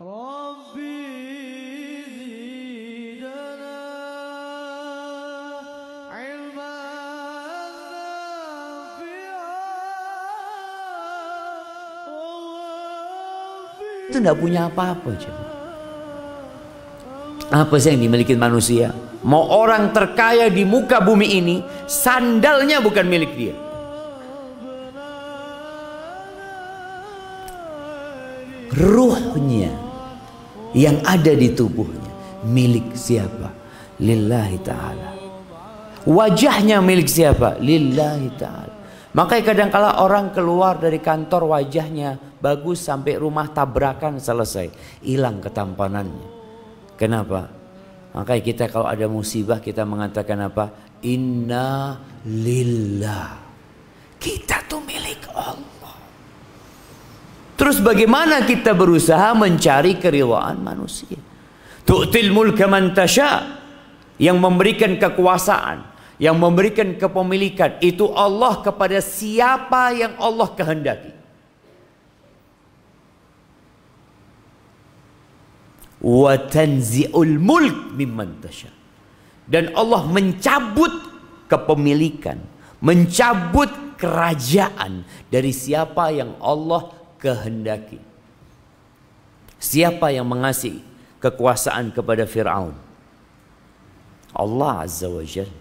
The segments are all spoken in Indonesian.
Rabbi zidna ilman nafi'an. Itu tidak punya apa-apa. Apa sih yang dimiliki manusia? Mau orang terkaya di muka bumi ini, sandalnya bukan milik dia. Ruhnya yang ada di tubuhnya milik siapa? Lillahi ta'ala. Wajahnya milik siapa? Lillahi ta'ala. Makanya kadang-kala orang keluar dari kantor wajahnya bagus, sampai rumah tabrakan selesai, hilang ketampanannya. Kenapa? Makanya kita kalau ada musibah kita mengatakan apa? Inna lillah. Kita tuh milik Allah. Terus bagaimana kita berusaha mencari keridhaan manusia? Tu'til mulka man tasha. Yang memberikan kekuasaan, yang memberikan kepemilikan itu Allah kepada siapa yang Allah kehendaki. Wa tanzi'ul mulk mimman tasha. Dan Allah mencabut kepemilikan, mencabut kerajaan dari siapa yang Allah kehendaki. Siapa yang mengasih kekuasaan kepada Fir'aun? Allah Azza wa Jalla.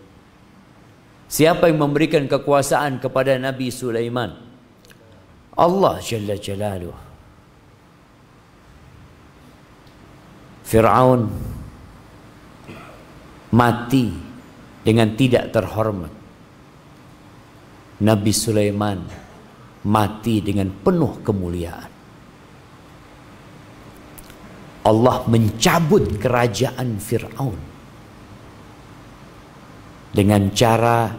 Siapa yang memberikan kekuasaan kepada Nabi Sulaiman? Allah Jalla Jalaluh. Fir'aun mati dengan tidak terhormat. Nabi Sulaiman mati dengan penuh kemuliaan. Allah mencabut kerajaan Fir'aun dengan cara,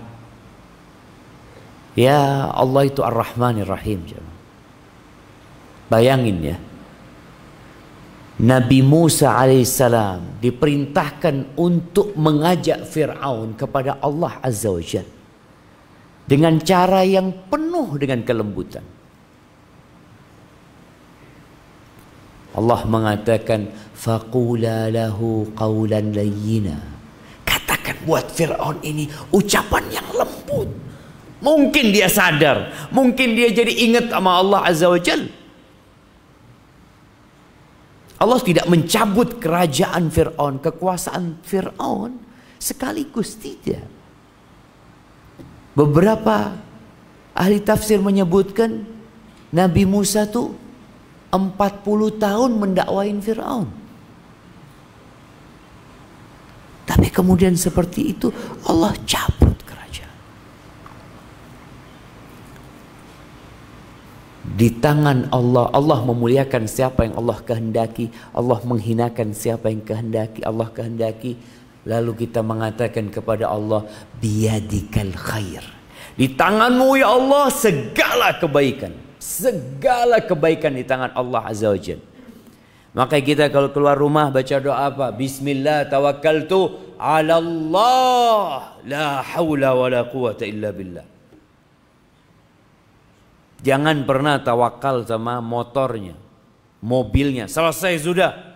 ya Allah itu Ar-Rahmanir Rahim. Bayangin ya, Nabi Musa alaihissalam diperintahkan untuk mengajak Fir'aun kepada Allah Azza wa Jalla dengan cara yang penuh dengan kelembutan. Allah mengatakan, faqula lahu qawlan layyina. Katakan buat Fir'aun ini ucapan yang lembut. Mungkin dia sadar, mungkin dia jadi ingat sama Allah Azza wa Jalla. Allah tidak mencabut kerajaan Fir'aun, kekuasaan Fir'aun sekaligus, tidak. Beberapa ahli tafsir menyebutkan Nabi Musa tuh 40 tahun mendakwain Fir'aun. Tapi kemudian seperti itu Allah cabut kerajaan. Di tangan Allah, Allah memuliakan siapa yang Allah kehendaki, Allah menghinakan siapa yang kehendaki, Allah kehendaki. Lalu kita mengatakan kepada Allah, biyadikal khair. Di tanganmu ya Allah segala kebaikan. Segala kebaikan di tangan Allah Azza wa Jalla. Makanya kita kalau keluar rumah baca doa apa? Bismillah tawakkaltu ala Allah. La hawla wa la quwata illa billah. Jangan pernah tawakal sama motornya, mobilnya. Selesai sudah.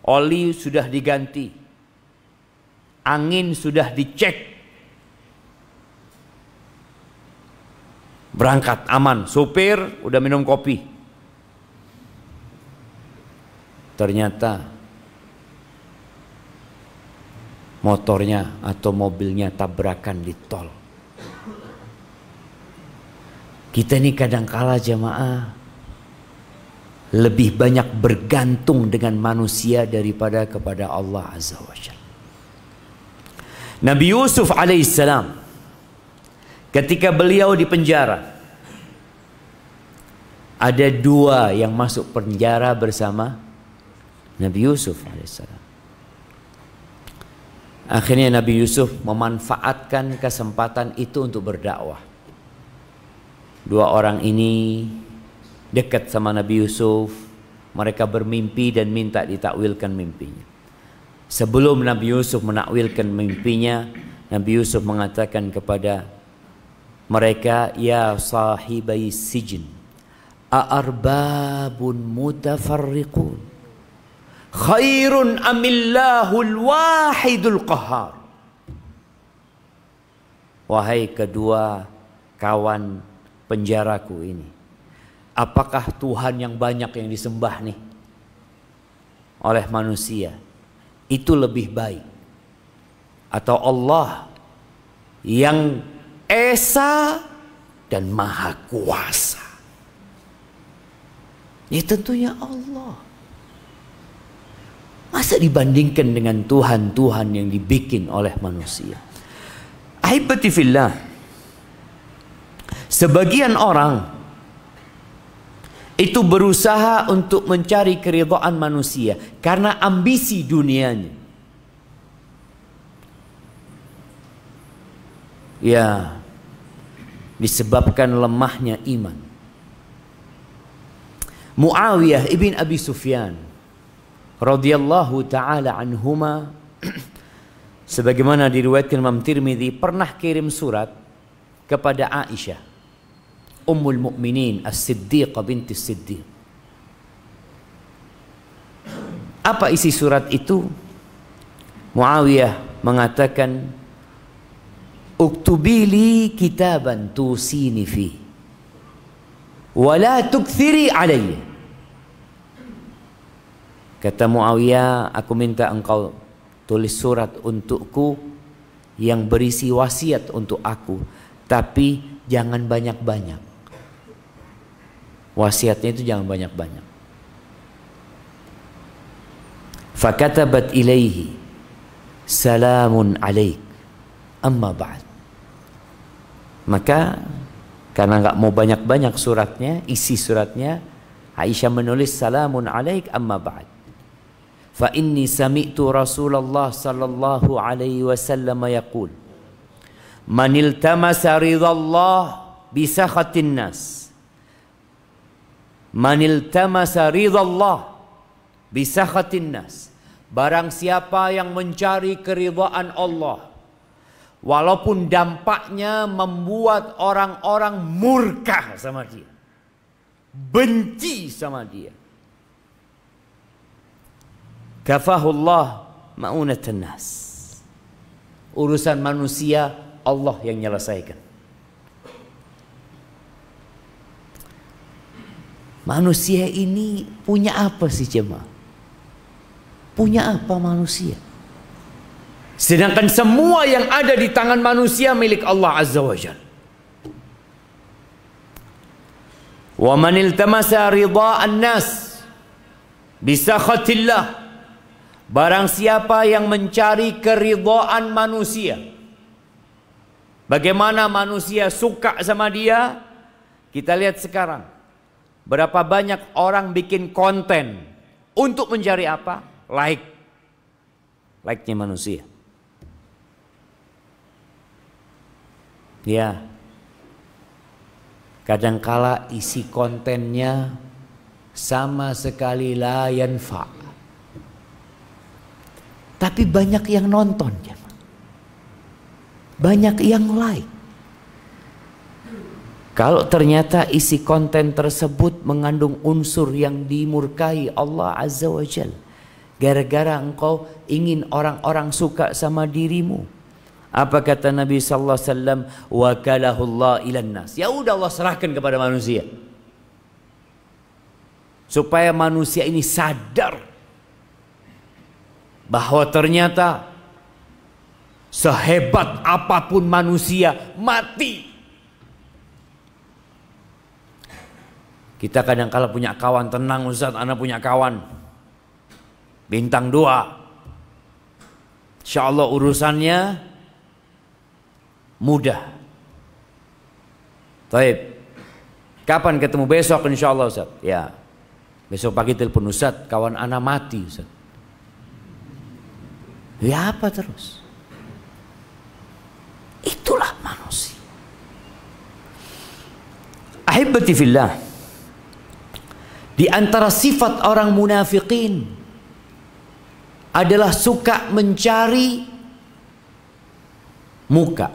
Oli sudah diganti. Angin sudah dicek. Berangkat aman. Supir udah minum kopi. Ternyata motornya atau mobilnya tabrakan di tol. Kita ini kadangkala jamaah lebih banyak bergantung dengan manusia daripada kepada Allah Azza wa Jalla. Nabi Yusuf alaihissalam ketika beliau di penjara, ada dua yang masuk penjara bersama Nabi Yusuf alaihissalam. Akhirnya Nabi Yusuf memanfaatkan kesempatan itu untuk berdakwah. Dua orang ini dekat sama Nabi Yusuf. Mereka bermimpi dan minta ditakwilkan mimpinya. Sebelum Nabi Yusuf menakwilkan mimpinya, Nabi Yusuf mengatakan kepada mereka, ya sahibai sijin, A'arbabun mutafarriqun khairun amillahul wahidul qahhar. Wahai kedua kawan penjaraku ini, apakah Tuhan yang banyak yang disembah nih oleh manusia itu lebih baik, atau Allah yang esa dan maha kuasa? Ya tentunya Allah. Masa dibandingkan dengan Tuhan-Tuhan yang dibikin oleh manusia? Ahibati fillah, sebagian orang itu berusaha untuk mencari keridhaan manusia karena ambisi dunianya. Ya, disebabkan lemahnya iman. Muawiyah ibn Abi Sufyan radhiyallahu taala anhuma, sebagaimana diriwayatkan Imam Tirmidzi, pernah kirim surat kepada Aisyah Ummul Mukminin As-Siddiqah binti Siddiq. Apa isi surat itu? Muawiyah mengatakan, "Uktubili kitaban tusini fi wa la tukthiri alayya." Kata Muawiyah, aku minta engkau tulis surat untukku yang berisi wasiat untuk aku, tapi jangan banyak-banyak. Wasiatnya itu jangan banyak-banyak. Fakatabat ilaihi salamun alaik amma ba'd. Maka karena nggak mau banyak-banyak suratnya, isi suratnya, Aisyah menulis salamun alaik amma ba'd. Fa inni sami'tu Rasulullah sallallahu alaihi wasallam yaqul, man iltamasa ridallah bi sakhatin nas, man iltamasa ridallah bi sakhatin nas, barang siapa yang mencari keridhaan Allah walaupun dampaknya membuat orang-orang murka sama dia, benci sama dia, kafahullah ma'unatan nas, urusan manusia Allah yang menyelesaikan. Manusia ini punya apa sih jemaah? Punya apa manusia? Sedangkan semua yang ada di tangan manusia milik Allah Azza wa Jalla. Wa man iltamasa ridha'an nas bi sakhatillah, barang siapa yang mencari keridhaan manusia, bagaimana manusia suka sama dia. Kita lihat sekarang, berapa banyak orang bikin konten untuk mencari apa? Like-nya manusia. Ya, kadangkala isi kontennya sama sekali la yanfa', tapi banyak yang nonton, banyak yang like. Kalau ternyata isi konten tersebut mengandung unsur yang dimurkai Allah Azza wa Jalla, gara-gara engkau ingin orang-orang suka sama dirimu, apa kata Nabi sallallahu alaihi wasallam? Wakalahullah ilan nas. Ya udah, Allah serahkan kepada manusia, supaya manusia ini sadar bahwa ternyata sehebat apapun manusia mati. Kita kadang-kala punya kawan, tenang Ustaz, anak punya kawan bintang 2, insya Allah urusannya mudah. Taib, kapan ketemu? Besok insya Allah Ustaz. Ya, besok pagi telepon, Ustaz kawan anak mati Ustaz. Ya apa terus? Itulah manusia. Ahibati fillah, di antara sifat orang munafikin adalah suka mencari muka.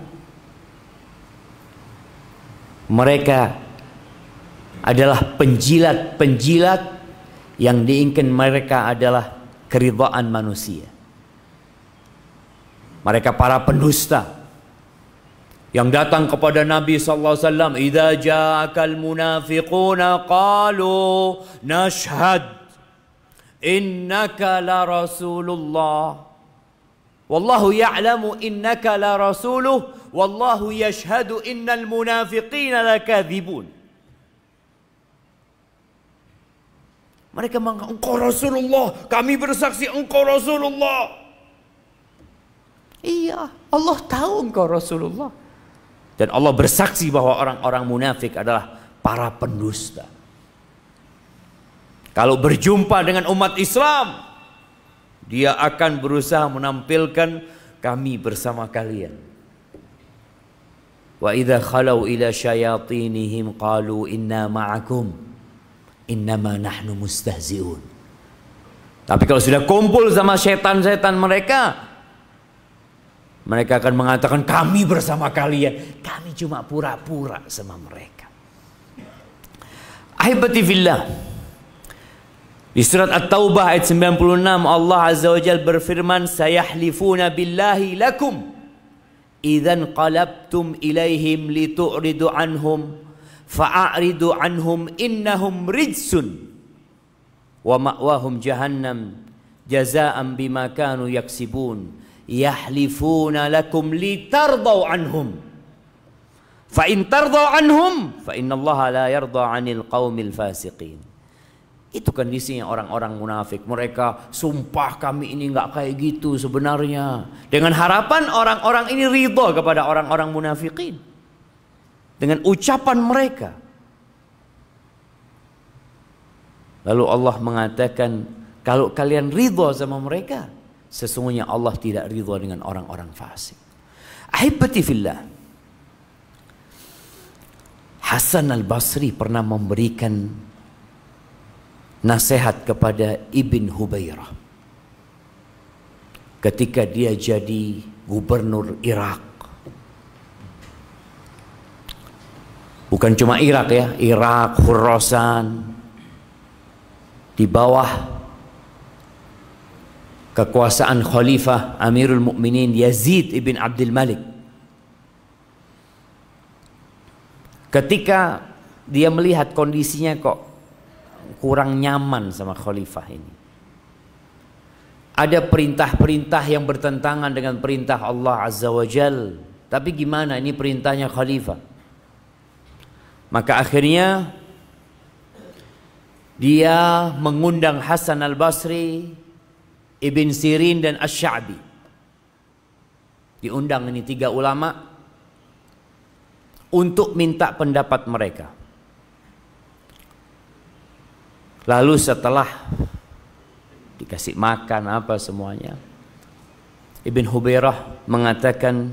Mereka adalah penjilat-penjilat yang diinginkan mereka adalah keridhaan manusia. Mereka para pendusta yang datang kepada Nabi sallallahu alaihi wasallam, "Idza ja'akal munafiquna qalu nashhad innaka la rasulullah wallahu ya'lamu innaka la rasuluh wallahu yashhadu innal munafiqina lakadzibun." Mereka mengatakan, "Engkau Rasulullah, kami bersaksi engkau Rasulullah." Iya, Allah tahu engkau Rasulullah. Dan Allah bersaksi bahwa orang-orang munafik adalah para pendusta. Kalau berjumpa dengan umat Islam, dia akan berusaha menampilkan kami bersama kalian. Wa idza khalau ila syayatinihim qalu inna ma'akum innama nahnu mustahzi'un. Tapi kalau sudah kumpul sama setan-setan mereka, mereka akan mengatakan kami bersama kalian. Kami cuma pura-pura sama mereka. Ahibati fillah, di surat At-Taubah ayat 96 Allah Azza wa Jalla berfirman, "Sayahlifuna billahi lakum idzan qalabtum ilaihim litu'ridu anhum fa'aridu anhum innahum rijsun wa ma'wahum jahannam jazaa'an bima kanu yaksibun yahlifuna lakum litardau anhum fa in tardau anhum fa innallaha la yarda 'anil qaumil fasiqin." Itu kondisinya orang-orang munafik. Mereka sumpah kami ini enggak kayak gitu sebenarnya, dengan harapan orang-orang ini ridha kepada orang-orang munafikin dengan ucapan mereka. Lalu Allah mengatakan, kalau kalian ridha sama mereka, sesungguhnya Allah tidak ridha dengan orang-orang fasik. Ahibati fillah, Hasan al-Basri pernah memberikan nasihat kepada Ibn Hubairah ketika dia jadi gubernur Irak. Bukan cuma Irak ya, Irak, Khurasan, di bawah kekuasaan Khalifah Amirul Mukminin Yazid ibn Abdul Malik. Ketika dia melihat kondisinya kok kurang nyaman sama Khalifah ini, ada perintah-perintah yang bertentangan dengan perintah Allah Azza wa Jal. Tapi gimana, ini perintahnya Khalifah. Maka akhirnya dia mengundang Hasan al-Basri, Ibn Sirin dan Asy-Sya'bi. Diundang ini 3 ulama untuk minta pendapat mereka. Lalu setelah dikasih makan apa semuanya, Ibn Hubairah mengatakan,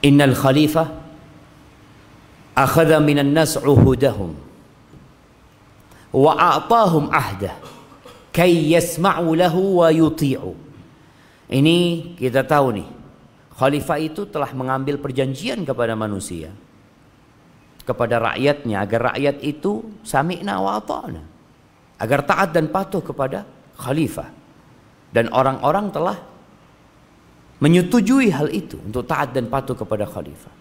"Innal khalifah akhadha minan nas uhudahum wa a'tahum ahdah kay yasma'u lahu wa yuti'u." Ini kita tahu nih, khalifah itu telah mengambil perjanjian kepada manusia, kepada rakyatnya, agar rakyat itu sami'na wa ata'na, agar taat dan patuh kepada khalifah. Dan orang-orang telah menyetujui hal itu, untuk taat dan patuh kepada khalifah.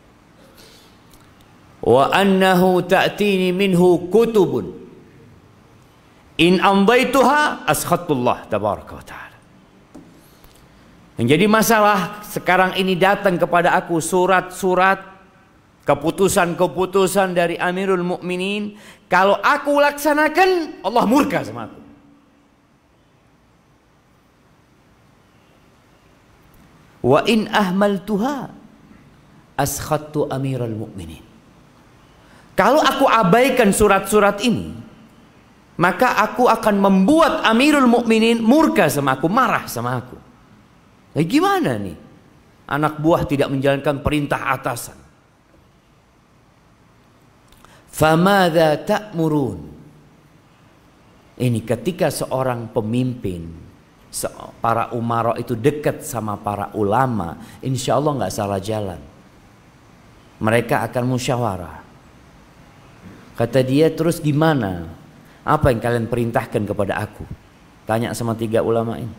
Wa annahu ta'tini minhu kutubun in amdaituha askhatullah tabaraka wa ta'ala. Yang jadi masalah sekarang ini datang kepada aku surat-surat, keputusan-keputusan dari Amirul Mukminin, kalau aku laksanakan Allah murka sama aku. Wa in ahmaltuha askhattu Amirul Mukminin. Kalau aku abaikan surat-surat ini, maka aku akan membuat Amirul Mukminin murka sama aku, marah sama aku. Gimana nih? Anak buah tidak menjalankan perintah atasan. Famadza ta'murun? Ini ketika seorang pemimpin, para umara itu dekat sama para ulama, insya Allah nggak salah jalan. Mereka akan musyawarah. Kata dia, terus gimana? Apa yang kalian perintahkan kepada aku? Tanya sama 3 ulama ini.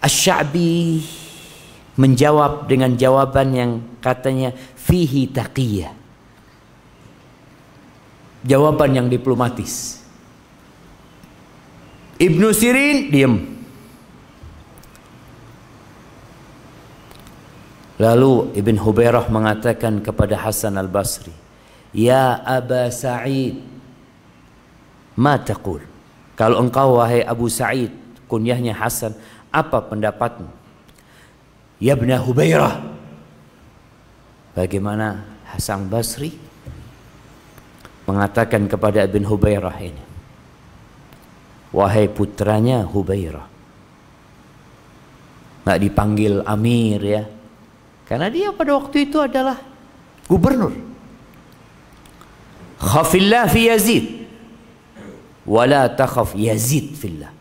Asy-Sya'bi menjawab dengan jawaban yang katanya fihi taqiyah. Jawaban yang diplomatis. Ibnu Sirin diam. Lalu Ibn Hubairah mengatakan kepada Hasan al-Basri, ya Aba Sa'id, ma taqul? Kalau engkau wahai Abu Sa'id, kunyahnya Hasan, apa pendapatmu? Ya Ibn Hubairah. Bagaimana Hasan Basri mengatakan kepada Ibn Hubairah ini, wahai putranya Hubairah. Nggak dipanggil Amir ya, karena dia pada waktu itu adalah gubernur. Khafillah fi Yazid wala takhaf Yazid fillah.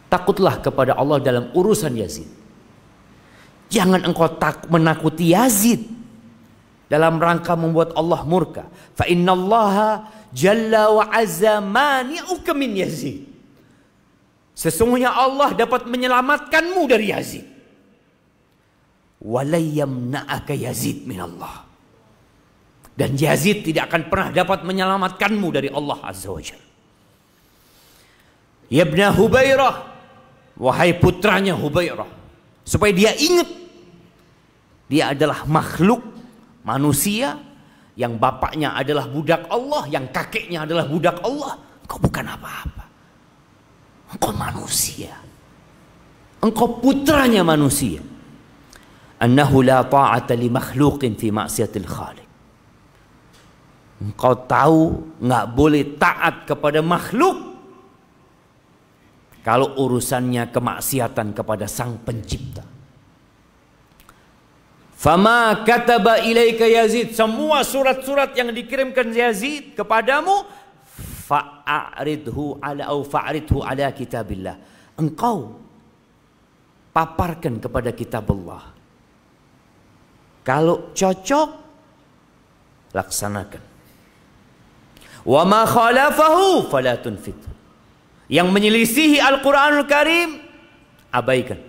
Takutlah kepada Allah dalam urusan Yazid. Jangan engkau menakuti Yazid dalam rangka membuat Allah murka. Fa innallaha jalla wa azza mani'uka min Yazid. Sesungguhnya Allah dapat menyelamatkanmu dari Yazid. Walayyamna'aka Yazid min Allah. Dan Yazid tidak akan pernah dapat menyelamatkanmu dari Allah Azza wa Jalla. Ya Ibn Hubairah, wahai putranya Hubairah, supaya dia ingat dia adalah makhluk manusia yang bapaknya adalah budak Allah, yang kakeknya adalah budak Allah. Engkau bukan apa-apa. Engkau manusia. Engkau putranya manusia. Annahu la ta'ata li makhluqin fi ma'siyatil khaliq. Engkau tahu nggak boleh taat kepada makhluk kalau urusannya kemaksiatan kepada Sang Pencipta. Fama kataba ilaika Yazid, semua surat-surat yang dikirimkan Yazid kepadamu, fa'aridhu ala kitabillah. Engkau paparkan kepada kitab Allah. Kalau cocok, laksanakan. Wa ma khalafahu fala tunfidhu. Yang menyelisihi Al-Quranul Karim, abaikan.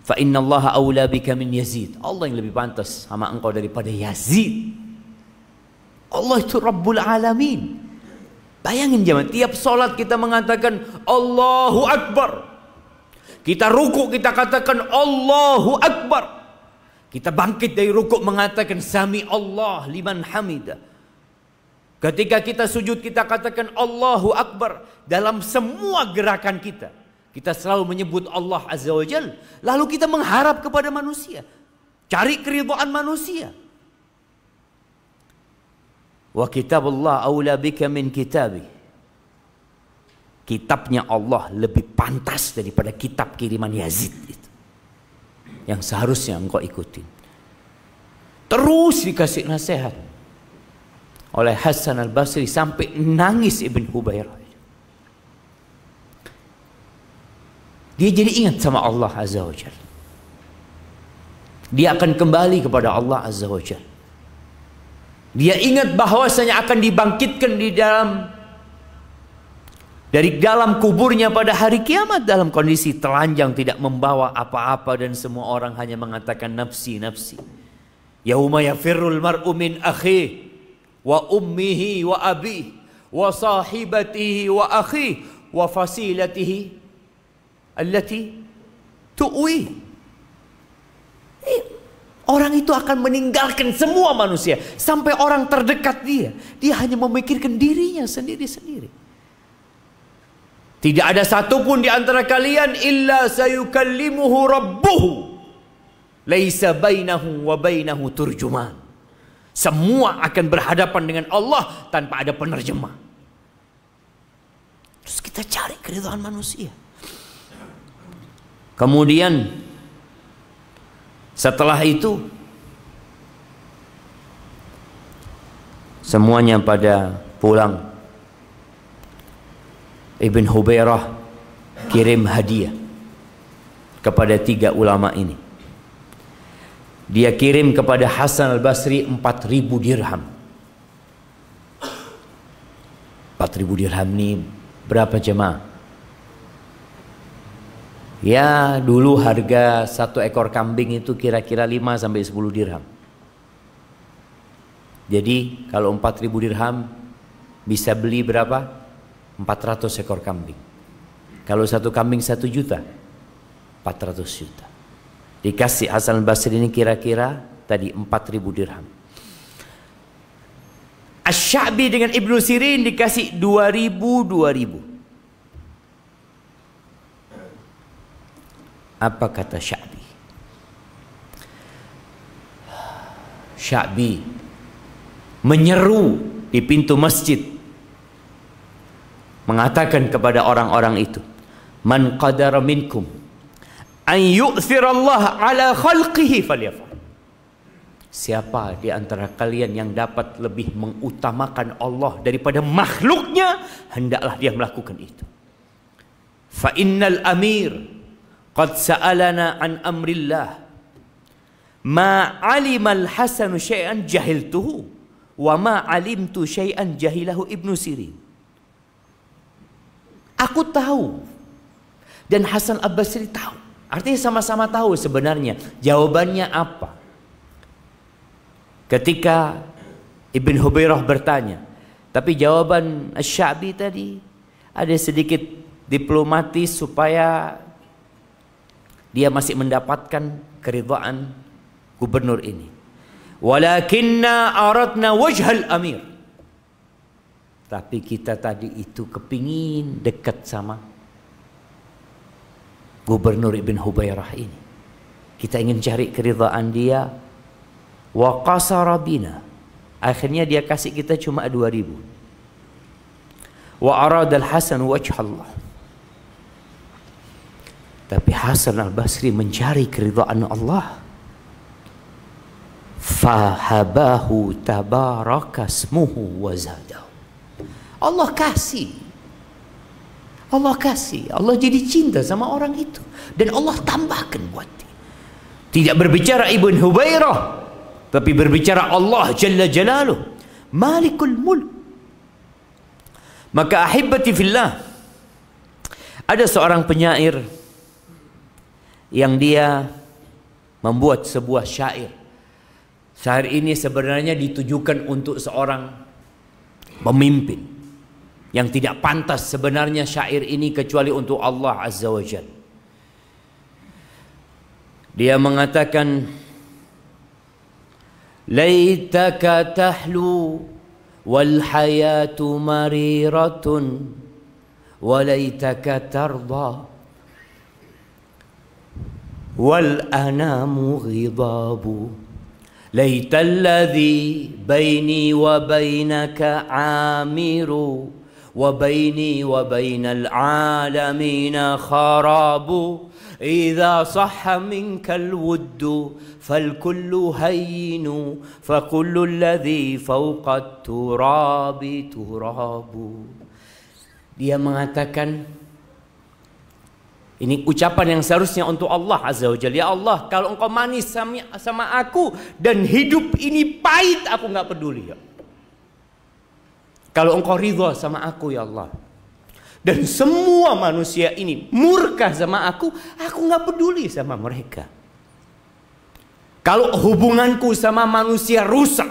Fa inna Allah awla bika min Yazid. Allah yang lebih pantas sama engkau daripada Yazid. Allah itu Rabbul Alamin. Bayangin zaman tiap solat kita mengatakan Allahu Akbar. Kita ruku kita katakan Allahu Akbar. Kita bangkit dari ruku mengatakan Sami Allah liman hamidah. Ketika kita sujud kita katakan Allahu Akbar. Dalam semua gerakan kita, kita selalu menyebut Allah Azza wa Jalla. Lalu kita mengharap kepada manusia, cari keridhaan manusia. Wa kitabullah aula bika min kitabi. Kitabnya Allah lebih pantas daripada kitab kiriman Yazid itu, yang seharusnya engkau ikutin. Terus dikasih nasihat oleh Hasan al-Basri sampai nangis Ibn Hubairah. Dia jadi ingat sama Allah Azza wa Jalla. Dia akan kembali kepada Allah Azza wa Jalla. Dia ingat bahwasanya akan dibangkitkan dari dalam kuburnya pada hari kiamat dalam kondisi telanjang, tidak membawa apa-apa, dan semua orang hanya mengatakan nafsi nafsi. Yauma yafirrul mar'u min akhihi wa ummihi wa abihi wa sahibatihi wa akhihi wa fasilatihi allati tu'wi. Orang itu akan meninggalkan semua manusia, sampai orang terdekat dia. Dia hanya memikirkan dirinya sendiri-sendiri. Tidak ada satupun di antara kalian illa sayukallimuhu rabbuhu laisa bainahu wa bainahu turjuman. Semua akan berhadapan dengan Allah tanpa ada penerjemah. Terus kita cari keridhaan manusia. Kemudian setelah itu semuanya pada pulang. Ibn Hubairah kirim hadiah kepada 3 ulama ini. Dia kirim kepada Hasan al-Basri 4.000 dirham. 4.000 dirham ini berapa jemaah? Ya, dulu harga satu ekor kambing itu kira-kira 5 sampai 10 dirham. Jadi kalau 4.000 dirham bisa beli berapa? 400 ekor kambing. Kalau satu kambing 1 juta, 400 juta. Dikasih Hasan al-Basri ini kira-kira tadi 4.000 dirham. Asy-Sya'bi dengan Ibnu Sirin dikasih 2.000. Apa kata Sya'bi? Sya'bi menyeru di pintu masjid, mengatakan kepada orang-orang itu, man qadara minkum an yu'thirallah ala khalqihi falyaf'al. Siapa di antara kalian yang dapat lebih mengutamakan Allah daripada makhluknya, hendaklah dia melakukan itu. Fa innal amir qad sa'alana an amrillah ma 'alimal hasanu syai'an jahiltuhu wa ma 'alimtu syai'an jahilahu Ibnu Sirin. Aku tahu dan Hasan al-Basri tahu. Artinya sama-sama tahu sebenarnya jawabannya apa. Ketika Ibn Hubairah bertanya, tapi jawaban Asy-Sya'bi tadi ada sedikit diplomatis supaya dia masih mendapatkan keridhaan gubernur ini. Walakinna aradna wajhal amir. Tapi kita tadi itu kepingin dekat sama gubernur Ibn Hubairah ini. Kita ingin cari keridhaan dia. Wa qasara bina. Akhirnya dia kasih kita cuma 2.000. Wa arada al-Hasan wajhallah. Tapi Hasan al-Basri mencari keridhaan Allah. Fahabahu tabaraka ismuhu wa zadahu. Allah kasih. Allah kasih. Allah jadi cinta sama orang itu. Dan Allah tambahkan buat dia. Tidak berbicara Ibn Hubairah, tapi berbicara Allah Jalla Jalaluh, Malikul Mulk. Maka ahibati fillah, ada seorang penyair yang dia membuat sebuah syair. Syair ini sebenarnya ditujukan untuk seorang pemimpin yang tidak pantas sebenarnya syair ini kecuali untuk Allah Azza wa Jalla. Dia mengatakan, laitaka tahlu wal hayatu mariratun wa laitaka tarda wal anamu ghidabu laital ladzi baini wa bainaka amiru wa baini wa bainal alamina kharabu idza sahha minkal wuddu falkullu hayyinu fakullu alladhi fawqa turabi turabu. Dia mengatakan, ini ucapan yang seharusnya untuk Allah Azza wa Jalla. Ya Allah, kalau engkau manis sama aku dan hidup ini pahit, aku nggak peduli ya. Kalau engkau ridha sama aku ya Allah, dan semua manusia ini murka sama aku nggak peduli sama mereka. Kalau hubunganku sama manusia rusak,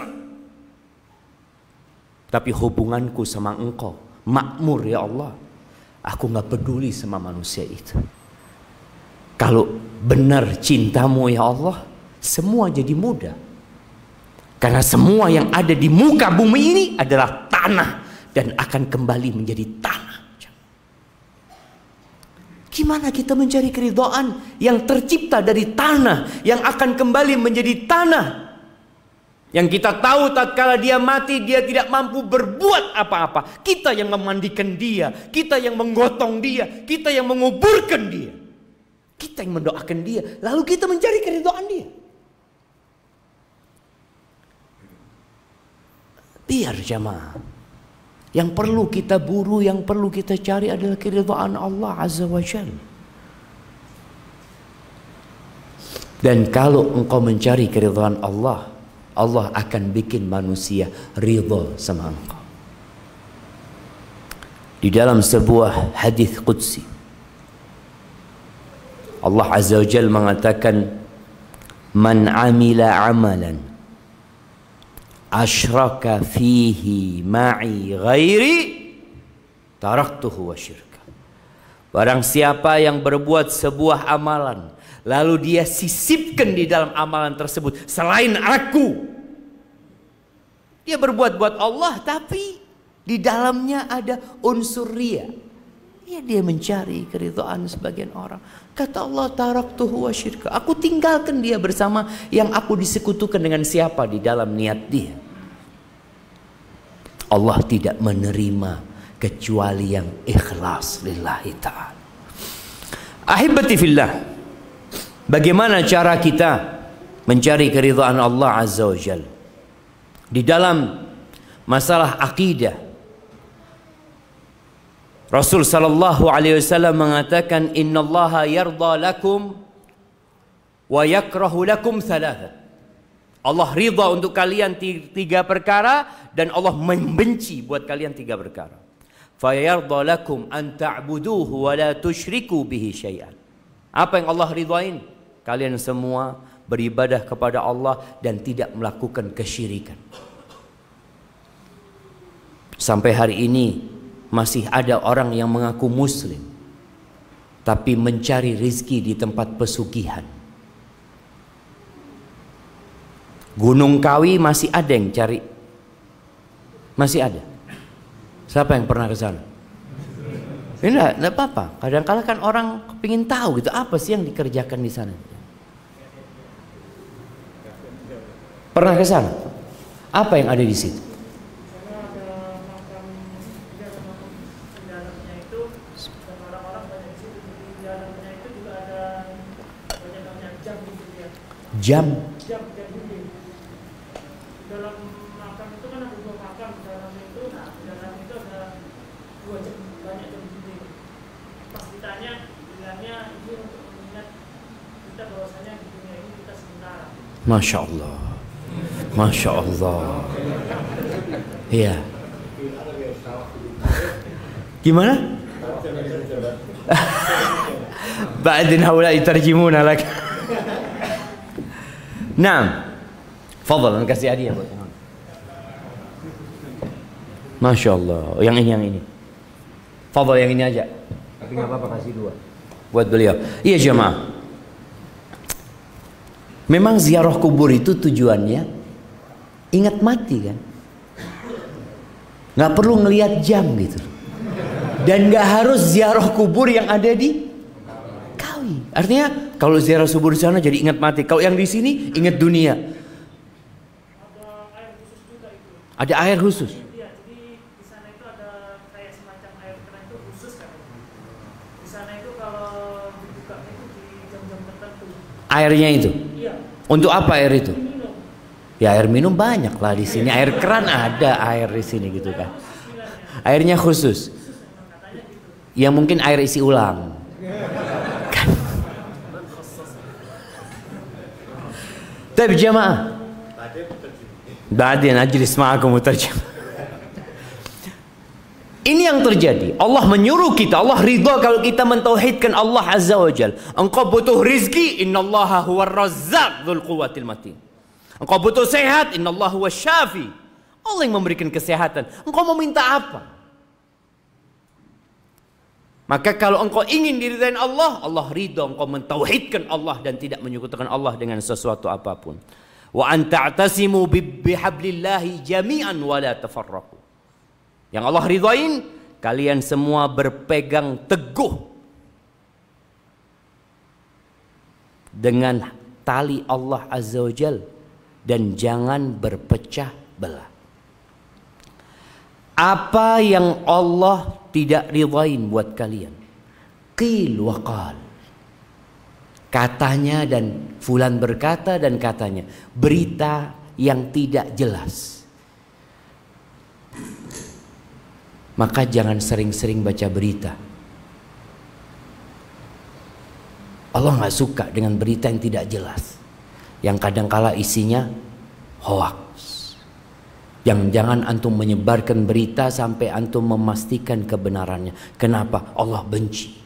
tapi hubunganku sama engkau makmur ya Allah, aku nggak peduli sama manusia itu. Kalau benar cintamu ya Allah, semua jadi mudah. Karena semua yang ada di muka bumi ini adalah tanah dan akan kembali menjadi tanah. Gimana kita mencari keridhaan yang tercipta dari tanah, yang akan kembali menjadi tanah, yang kita tahu tatkala dia mati dia tidak mampu berbuat apa-apa. Kita yang memandikan dia, kita yang menggotong dia, kita yang menguburkan dia, kita yang mendoakan dia, lalu kita mencari keridhaan dia. Biar jamaah, yang perlu kita buru, yang perlu kita cari adalah keridhaan Allah Azza wa Jalla. Dan kalau engkau mencari keridhaan Allah, Allah akan bikin manusia ridha sama engkau. Di dalam sebuah hadis qudsi, Allah Azza wa Jalla mengatakan, "Man amila amalan asyraka fihi ma'i ghairi taraktuhu wa syirka." Barang siapa yang berbuat sebuah amalan lalu dia sisipkan di dalam amalan tersebut selain aku, dia berbuat buat Allah tapi di dalamnya ada unsur riya, ya dia mencari keridhaan sebagian orang. Kata Allah, taraktuhu wa syirka, aku tinggalkan dia bersama yang aku disekutukan dengan siapa di dalam niat dia. Allah tidak menerima kecuali yang ikhlas lillahi ta'ala. Ahibati fillah, bagaimana cara kita mencari keridhaan Allah Azza wa Jalla di dalam masalah akidah? Rasul sallallahu alaihi wasallam mengatakan, innallaha yarda lakum wa yakrahu lakum thalatha. Allah ridha untuk kalian tiga perkara dan Allah membenci buat kalian tiga perkara. Fa yarda lakum an ta'buduhu wa la tusyriku bihi syai'an. Apa yang Allah ridhain? Kalian semua beribadah kepada Allah dan tidak melakukan kesyirikan. Sampai hari ini masih ada orang yang mengaku muslim tapi mencari rizki di tempat pesugihan. Gunung Kawi masih ada yang cari, masih ada. Siapa yang pernah ke sana? Enggak apa-apa. Kadang-kala kan orang kepingin tahu gitu, apa sih yang dikerjakan di sana. Pernah ke sana? Apa yang ada di situ? Jam. Dalam makam itu kan ada 2 makam, dalam itu ada 2 jam, banyak jam dinding. Pas ditanya, bilangnya ini untuk mengingat kita bahwasanya di dunia ini kita sementara. Masya Allah, Masya Allah. Iya. Gimana? Ba'din haula'i tarjimuna lak. Nah, fadhal, kasih hadiah buat kamu. Masya Allah, yang ini. Fadhal yang ini aja. Tapi nggak apa-apa, kasih 2 buat beliau. Iya jemaah. Memang ziarah kubur itu tujuannya ingat mati kan. Nggak perlu ngelihat jam gitu. Dan nggak harus ziarah kubur yang ada di Kawi. Artinya kalau ziarah kubur di sana jadi ingat mati. Kalau yang di sini ingat dunia. Ada air khusus juga itu. Ada air khusus. Iya, jadi di sana itu ada kayak semacam air keran itu khusus kan. Di sana itu kalau dibuka itu di jam-jam tertentu. Airnya itu. Iya. Untuk apa air itu? Minum. Ya air minum banyak lah di sini. Air keran ada air di sini gitu kan. Airnya khusus. Yang mungkin air isi ulang. Kan. Tapi jemaah. Ba'din ajlis ma'akum mutarjim. Ini yang terjadi. Allah menyuruh kita, Allah ridha kalau kita mentauhidkan Allah Azza wa Jalla. Engkau butuh rizki, innallaha huwar razzaq dzul quwwatil matin. Engkau butuh sehat, innallaha huwas syafi. Allah yang memberikan kesehatan. Engkau mau minta apa? Maka kalau engkau ingin diridhain Allah, Allah ridha engkau mentauhidkan Allah dan tidak menyekutukan Allah dengan sesuatu apapun. Wa an ta'tasimu bihablillahi jami'an wa la tafarraqu. Yang Allah ridhain, kalian semua berpegang teguh dengan tali Allah Azza wa Jalla dan jangan berpecah belah. Apa yang Allah tidak ridhain buat kalian, qil wa qal, katanya dan fulan berkata dan katanya, berita yang tidak jelas. Maka jangan sering-sering baca berita. Allah nggak suka dengan berita yang tidak jelas. yang kadangkala isinya hoax. Jangan-jangan antum menyebarkan berita sampai antum memastikan kebenarannya. Kenapa? Allah benci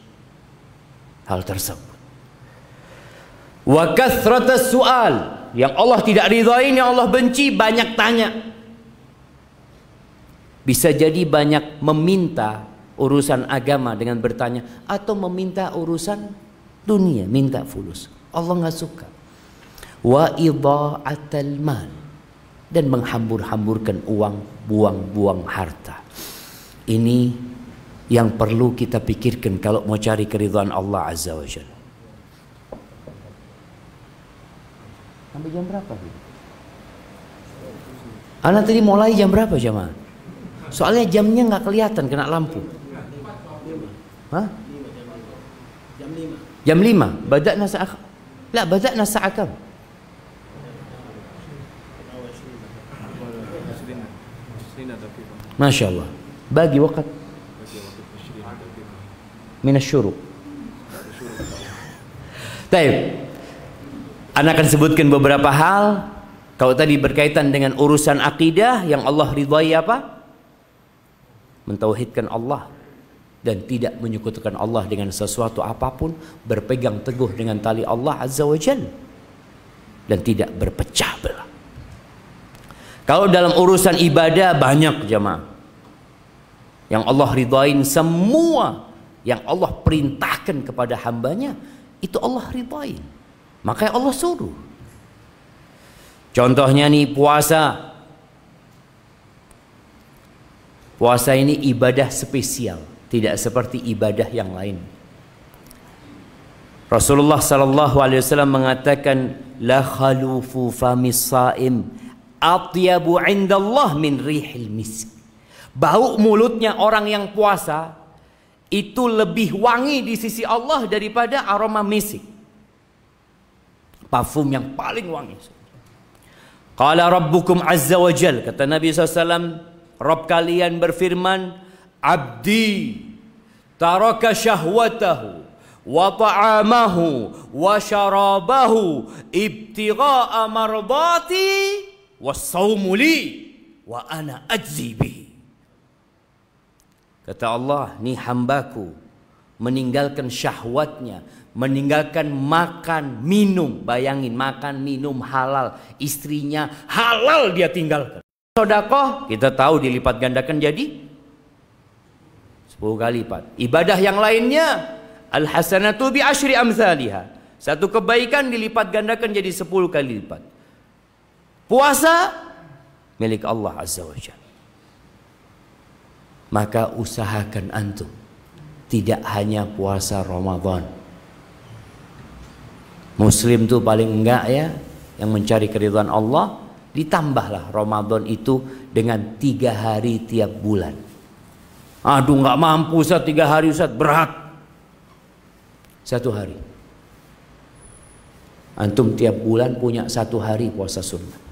hal tersebut. Wa kathratas su'al, yang Allah tidak ridhain, yang Allah benci, banyak tanya. Bisa jadi banyak meminta urusan agama dengan bertanya, atau meminta urusan dunia, minta fulus. Allah nggak suka. Wa idha'atal mal, dan menghambur-hamburkan uang, buang-buang harta. Ini yang perlu kita pikirkan kalau mau cari keridhaan Allah Azza wa Jalla. Sampai jam berapa? Anak tadi mulai jam berapa jamaah? Soalnya jamnya nggak kelihatan kena lampu. Hah? Jam 5. Bada'na sa'akam. La, bada'na sa'akam. Masya Allah. Bagi waktu minas syuruk. Baik. Anak akan sebutkan beberapa hal. Kalau tadi berkaitan dengan urusan akidah, yang Allah ridhai apa? Mentauhidkan Allah dan tidak menyekutukan Allah dengan sesuatu apapun, berpegang teguh dengan tali Allah Azza wa Jalla dan tidak berpecah belah. Kalau dalam urusan ibadah banyak jamaah yang Allah ridhain, semua yang Allah perintahkan kepada hambanya itu Allah ridhain, makanya Allah suruh. Contohnya nih puasa. Puasa ini ibadah spesial, tidak seperti ibadah yang lain. Rasulullah sallallahu alaihi wasallam mengatakan, la khalufu famis saim atyabu indallah min rihil misk. Bau mulutnya orang yang puasa itu lebih wangi di sisi Allah daripada aroma misik. Parfum yang paling wangi. Qala rabbukum azza wa jal, kata Nabi SAW, Rabb kalian berfirman, abdi taraka syahwatahu wa ta'amahu wa syarabahu ibtigha'a mardati was-sawmu li wa ana ajzi bihi. Kata Allah, nih hambaku meninggalkan syahwatnya, meninggalkan makan minum. Bayangin, makan minum halal, istrinya halal dia tinggalkan. Sedekah kita tahu dilipat gandakan jadi 10 kali lipat. Ibadah yang lainnya, al hasanatu bi asyri amsalihha, satu kebaikan dilipat gandakan jadi 10 kali lipat. Puasa milik Allah Azza wa Jalla. Maka usahakan antum tidak hanya puasa Ramadan. Muslim tuh paling enggak ya yang mencari keridhaan Allah, ditambahlah Ramadan itu dengan 3 hari tiap bulan. Aduh nggak mampu Ustaz 3 hari Ustaz, berat. 1 hari. Antum tiap bulan punya 1 hari puasa sunnah.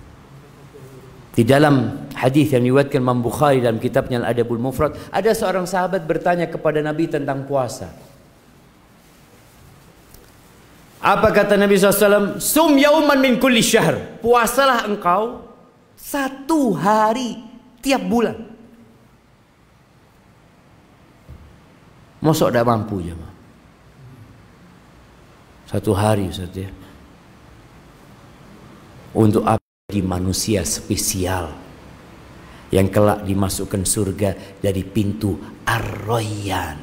Di dalam hadis yang diriwayatkan Imam Bukhari dalam kitabnya Al-Adabul Mufrad, ada seorang sahabat bertanya kepada Nabi tentang puasa. Apa kata Nabi SAW? Sum yauman min kulli syahr. Puasalah engkau 1 hari tiap bulan. Mosok tidak mampu jemaah. 1 hari Ustaz ya. Untuk apa? Di manusia spesial yang kelak dimasukkan surga dari pintu Ar-Rayyan.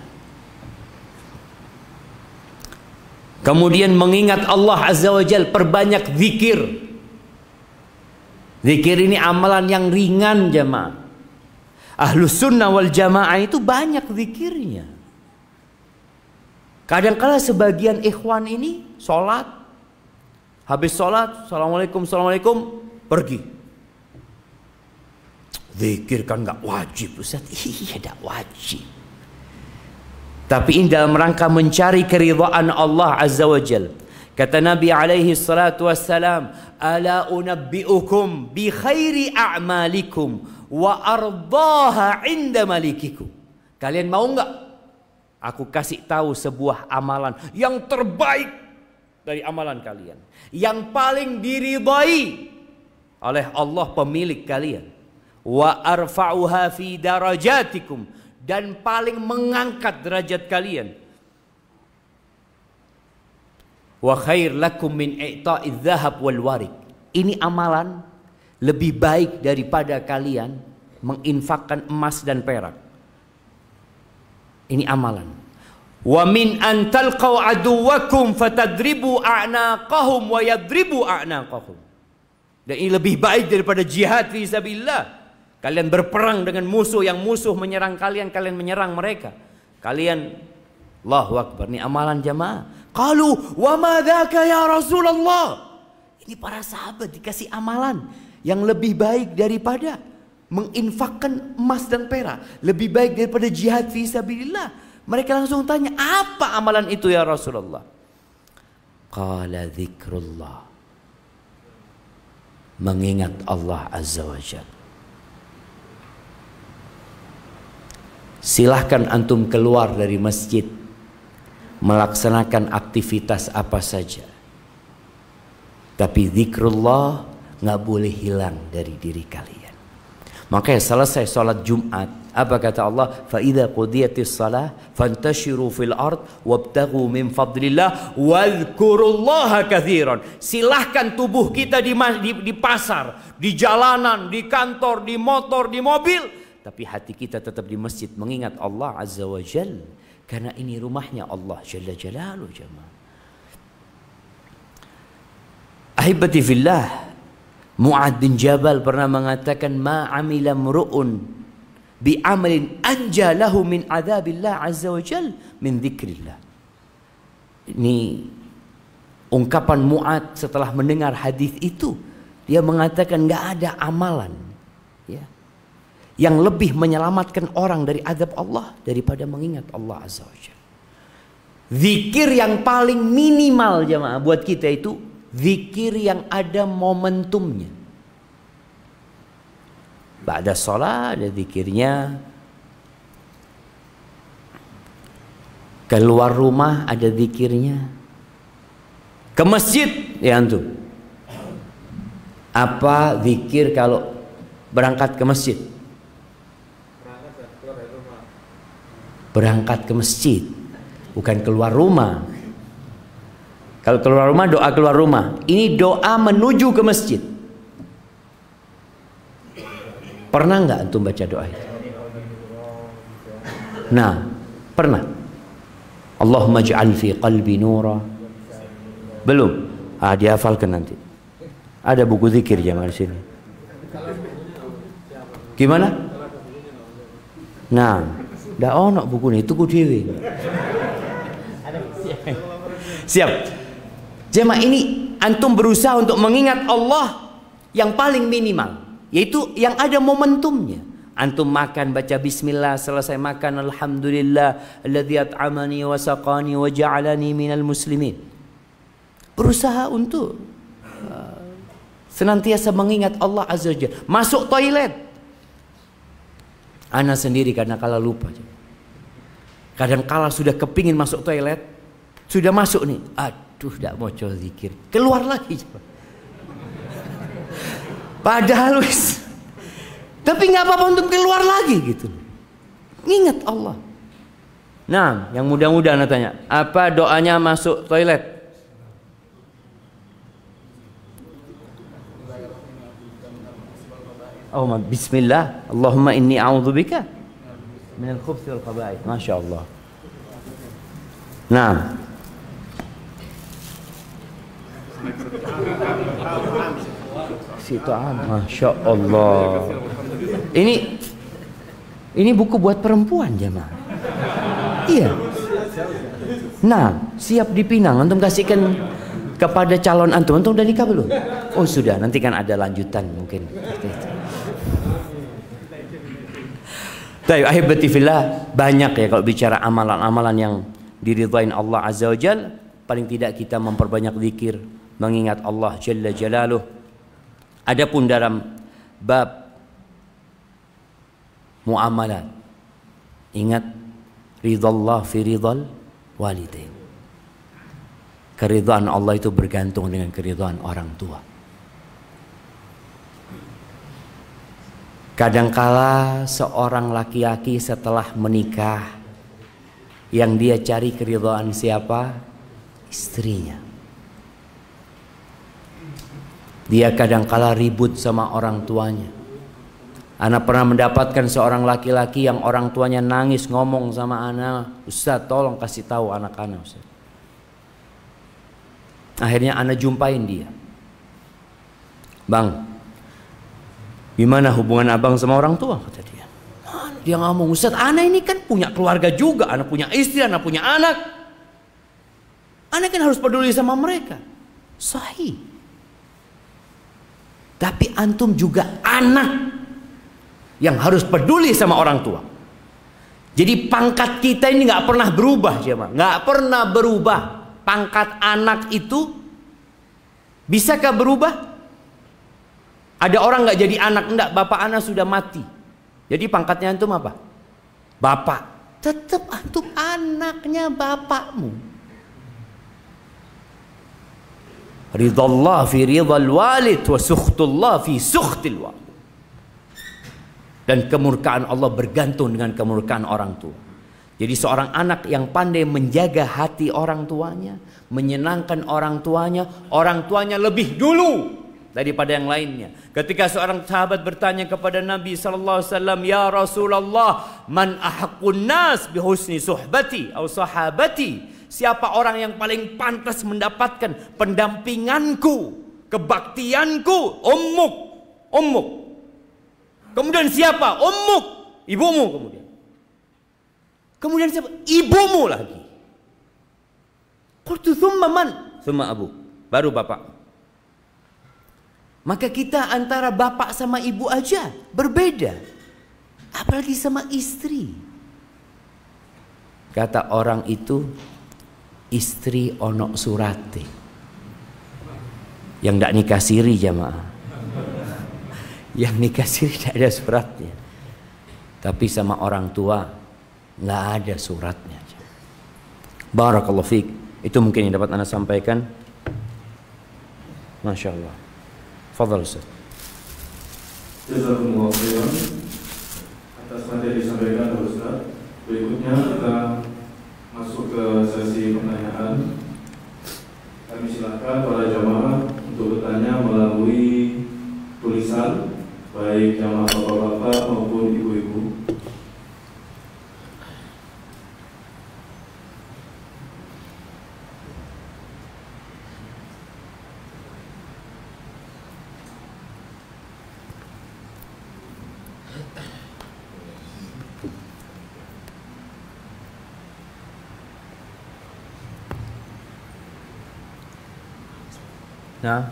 Kemudian mengingat Allah Azza wa Jal, perbanyak zikir. Zikir ini amalan yang ringan jemaah. Ahlus sunnah wal jamaah itu banyak zikirnya. Kadang-kala sebagian ikhwan ini sholat, habis sholat, assalamualaikum, assalamualaikum, pergi. Zikir kan nggak wajib Ustaz. Iya tidak wajib. Tapi ini dalam rangka mencari keridhaan Allah Azza wa Jal. Kata Nabi alaihi salatu wassalam, ala unabbi'ukum bi khairi a'malikum wa ardaha inda malikikum. Kalian mau nggak aku kasih tahu sebuah amalan yang terbaik dari amalan kalian, yang paling diridhai oleh Allah pemilik kalian, wa arfa'uha fi darajatikum, dan paling mengangkat derajat kalian, wa khair lakum min i'ta'iz dzahab wal warik. Ini amalan lebih baik daripada kalian menginfakkan emas dan perak. Ini amalan. Wa min an talqaw aduwakum fatadribu a'naqahum wa yadribu a'naqahum. Dan ini lebih baik daripada jihad fi sabilillah. Kalian berperang dengan musuh, yang musuh menyerang kalian, kalian menyerang mereka. Kalian, Allahu Akbar, ini amalan jamaah. Qalu wa ma dzaka ya Rasulullah. Ini para sahabat dikasih amalan yang lebih baik daripada menginfakkan emas dan perak, lebih baik daripada jihad fi sabilillah. Mereka langsung tanya, apa amalan itu ya Rasulullah? Qala dzikrullah, mengingat Allah Azza wa Jalla. Silahkan antum keluar dari masjid, melaksanakan aktivitas apa saja, tapi zikrullah nggak boleh hilang dari diri kalian. Makanya selesai sholat Jumat, apa kata Allah? Fa idza qudiyatis shalah fantashiru fil ard wabtaghu min fadlillah wadhkurullaha katsiran. Silahkan tubuh kita di pasar, di jalanan, di kantor, di motor, di mobil, tapi hati kita tetap di masjid mengingat Allah Azza wa Jalla, karena ini rumahnya Allah Jalla Jalaluhu. Jamaah ahibati fillah, Mu'ad bin Jabal pernah mengatakan, ma amila mru'un bi amalin anja lahu min adzabillah azza wa jal min dzikrillah. Ini ungkapan Mu'ad setelah mendengar hadis itu. Dia mengatakan enggak ada amalan ya, yang lebih menyelamatkan orang dari azab Allah daripada mengingat Allah azza wa jal. Zikir yang paling minimal jamaah buat kita itu zikir yang ada momentumnya. Ba'da sholat ada zikirnya, keluar rumah ada zikirnya, ke masjid ya antum. Apa zikir kalau berangkat ke masjid? Berangkat ke masjid, bukan keluar rumah. Kalau keluar rumah, doa keluar rumah. Ini doa menuju ke masjid. Pernah nggak antum baca doa itu? Nah, pernah. Allahumma ij'al fi qalbi nura. Belum? Dihafalkan nanti. Ada buku zikir jamaah di sini. Gimana? Nah, dah ono buku ini, tuku dhewe. Siap. Jemaah, ini antum berusaha untuk mengingat Allah yang paling minimal, yaitu yang ada momentumnya. Antum makan baca bismillah, selesai makan alhamdulillah alladzi at'amani wa saqani wa ja'alani minal muslimin. Berusaha untuk senantiasa mengingat Allah azza wajalla. Masuk toilet, ana sendiri kadang kala lupa. Kadang kala sudah kepingin masuk toilet, sudah masuk nih, aduh tidak mau coba zikir, keluar lagi. Padahal wis, tapi nggak apa-apa untuk keluar lagi gitu. Ingat Allah. Nah, yang mudah-mudahan tanya, apa doanya masuk toilet? Oh, bismillah, Allahumma inni a'udzubika minal khubuthi wal khaba'ith. Masya Allah. Nah, situ Masya Allah. Ini buku buat perempuan jemaah. Iya. Nah, siap dipinang. Antum kasihkan kepada calon antum. Antum udah nikah belum? Oh sudah. Nanti kan ada lanjutan mungkin. Tayyib ahibati fillah, banyak ya kalau bicara amalan-amalan yang diridhain Allah azza wajal. Paling tidak kita memperbanyak zikir, mengingat Allah jalla jalaluh. Adapun dalam bab muamalat, ingat ridallah fi ridal walidain. Keridhaan Allah itu bergantung dengan keridhaan orang tua. Kadangkala seorang laki-laki setelah menikah, yang dia cari keridhaan siapa? Istrinya. Dia kadangkala ribut sama orang tuanya. Ana pernah mendapatkan seorang laki-laki yang orang tuanya nangis ngomong sama ana, Ustaz tolong kasih tahu anak ana Ustaz. Akhirnya ana jumpain dia. Bang, gimana hubungan abang sama orang tua? Kata dia. Dia ngomong, Ustaz ana ini kan punya keluarga juga, ana punya istri, ana punya anak. Ana kan harus peduli sama mereka. Sahih. Tapi antum juga anak yang harus peduli sama orang tua. Jadi pangkat kita ini nggak pernah berubah, jemaah. Nggak pernah berubah. Pangkat anak itu bisakah berubah? Ada orang nggak jadi anak, enggak, bapak anak sudah mati. Jadi pangkatnya antum apa? Bapak. Tetap antum anaknya bapakmu. Ridallah fi ridal walid wa sukhtullah fi sukhtil walid. Dan kemurkaan Allah bergantung dengan kemurkaan orang tua. Jadi seorang anak yang pandai menjaga hati orang tuanya, menyenangkan orang tuanya lebih dulu daripada yang lainnya. Ketika seorang sahabat bertanya kepada Nabi SAW, Ya Rasulullah, man ahaqqun nas bihusni suhbati atau sahabati? Siapa orang yang paling pantas mendapatkan pendampinganku, kebaktianku? Ummuk. Kemudian siapa? Ummuk, ibumu kemudian. Kemudian siapa? Ibumu lagi. Qultu thumma man? Thumma abu. Baru bapak. Maka kita antara bapak sama ibu aja berbeda. Apalagi sama istri. Kata orang itu, istri onok surate. Yang ndak nikah siri jamaah. Yang nikah siri tidak ada suratnya. Tapi sama orang tua nggak ada suratnya. Barakallahu fiik. Itu mungkin yang dapat Anda sampaikan. Masya Allah. Fadhal Ustaz. Jazakumullah khairan atas materi disampaikan oleh Ustaz. Berikutnya kita masuk ke sesi pertanyaan. Kami silakan para jamaah untuk bertanya melalui tulisan, baik jamaah bapak-bapak maupun ibu-ibu. Nah,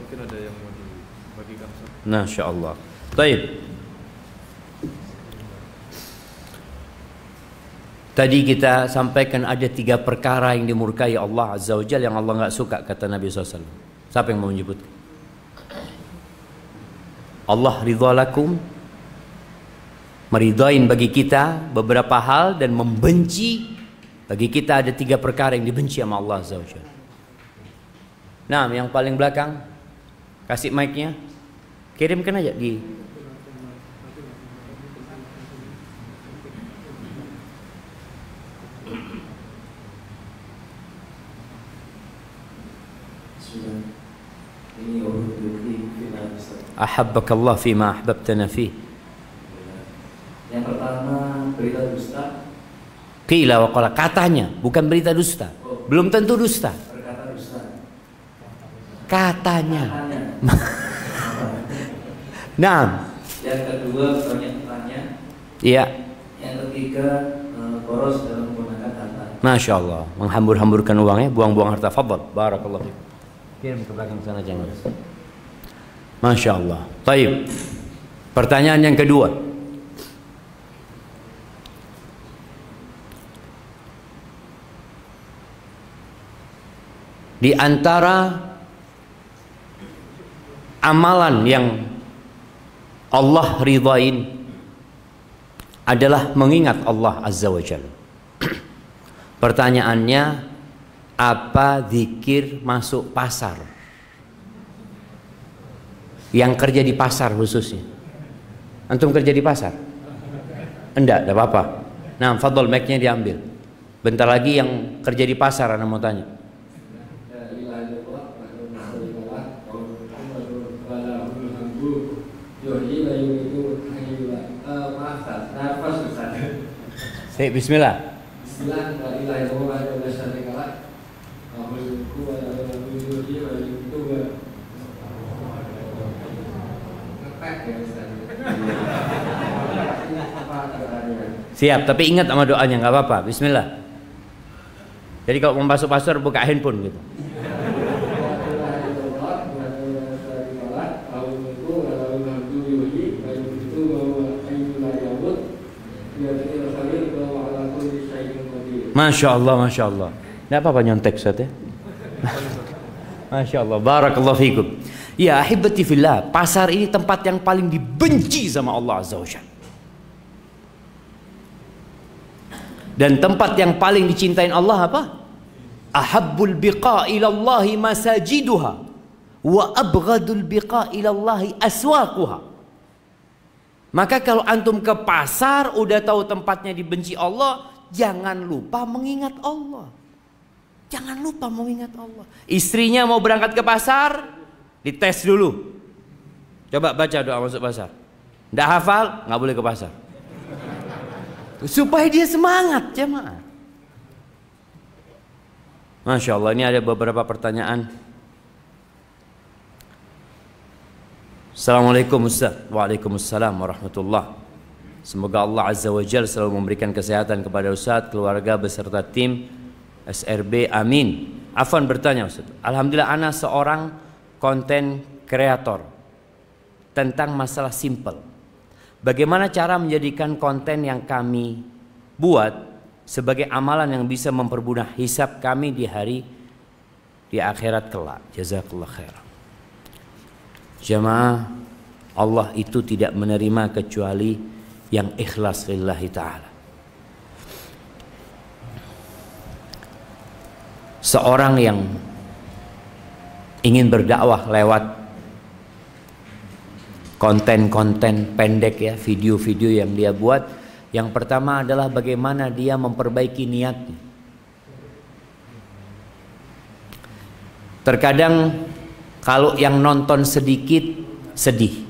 Mungkin ada yang mau dibagikan. Masya Allah. Baik. Tadi kita sampaikan ada 3 perkara yang dimurkai Allah Azza wa Jalla, yang Allah nggak suka, kata Nabi SAW. Siapa yang mau menyebut? Allah ridha lakum, meridain bagi kita beberapa hal, dan membenci bagi kita ada 3 perkara yang dibenci sama Allah Azza wa Jalla. Nah, yang paling belakang, kasih mic-nya, kirimkan aja di Ahabbakallah fima ahbabtana fih. Yang pertama, berita dusta. Qila wa qala, katanya, bukan berita dusta. Belum tentu dusta. Berkata dusta. Katanya. Katanya. Nah. Yang kedua, tanya. Iya. Yang ketiga, boros dalam menggunakan harta. Masya Allah, menghambur-hamburkan uangnya, buang-buang harta. Fadhal, barakallahu fiik. Kirim ke belakang sana jangan. Masya Allah. Taib. Pertanyaan yang kedua. Di antara amalan yang Allah ridhain adalah mengingat Allah Azza wa Jalla. Pertanyaannya, apa zikir masuk pasar? Yang kerja di pasar khususnya. Antum kerja di pasar? Enggak apa-apa. Nah, fadol mic-nya diambil. Bentar lagi yang kerja di pasar ana mau tanya. Bismillah. Siap, tapi ingat sama doanya, nggak apa-apa. Bismillah. Jadi kalau mau masuk pasar buka handphone gitu. Masya Allah, Masya Allah. Tidak apa-apa nyontek Ustaz ya. Masya Allah, barakallahu fikum. Ya ahibati fillah, pasar ini tempat yang paling dibenci sama Allah Azza wa Jalla. Dan tempat yang paling dicintain Allah apa? Ahabbul biqa ilallahi masajiduha wa abghadul biqa ilallahi aswaquha. Maka kalau antum ke pasar udah tahu tempatnya dibenci Allah, jangan lupa mengingat Allah. Jangan lupa mengingat Allah. Istrinya mau berangkat ke pasar, dites dulu. Coba baca doa masuk pasar. Nggak hafal, nggak boleh ke pasar. Supaya dia semangat, jemaah. Masya Allah, ini ada beberapa pertanyaan. Assalamualaikum Ustaz. Waalaikumsalam warahmatullah. Semoga Allah Azza wa Jalla selalu memberikan kesehatan kepada Ustaz, keluarga beserta tim SRB. Amin. Afwan bertanya Ustaz. Alhamdulillah ana seorang konten kreator tentang masalah simple. Bagaimana cara menjadikan konten yang kami buat sebagai amalan yang bisa mempermudah hisab kami di akhirat kelak. Jazakallah khairan. Jamaah, Allah itu tidak menerima kecuali yang ikhlas lillahi ta'ala. Seorang yang ingin berdakwah lewat konten-konten pendek ya, video-video yang dia buat, yang pertama adalah bagaimana dia memperbaiki niatnya. Terkadang kalau yang nonton sedikit sedih.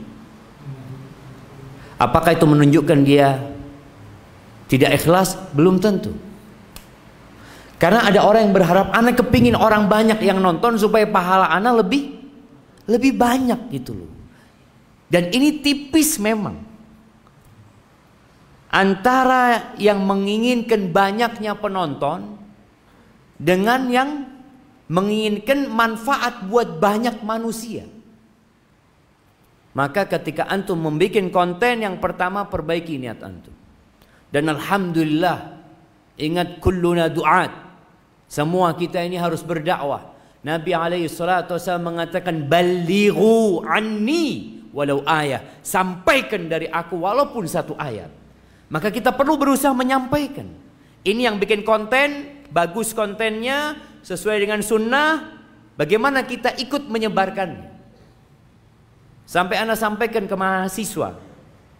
Apakah itu menunjukkan dia tidak ikhlas? Belum tentu. Karena ada orang yang berharap, ana kepingin orang banyak yang nonton supaya pahala ana lebih banyak gitu loh. Dan ini tipis memang. Antara yang menginginkan banyaknya penonton dengan yang menginginkan manfaat buat banyak manusia. Maka ketika antum membuat konten, yang pertama perbaiki niat antum. Dan alhamdulillah, ingat kulluna du'at. Semua kita ini harus berdakwah. Nabi SAW mengatakan balighu anni walau ayat, sampaikan dari aku walaupun satu ayat. Maka kita perlu berusaha menyampaikan. Ini yang bikin konten, bagus kontennya, sesuai dengan sunnah, bagaimana kita ikut menyebarkannya. Sampai ana sampaikan ke mahasiswa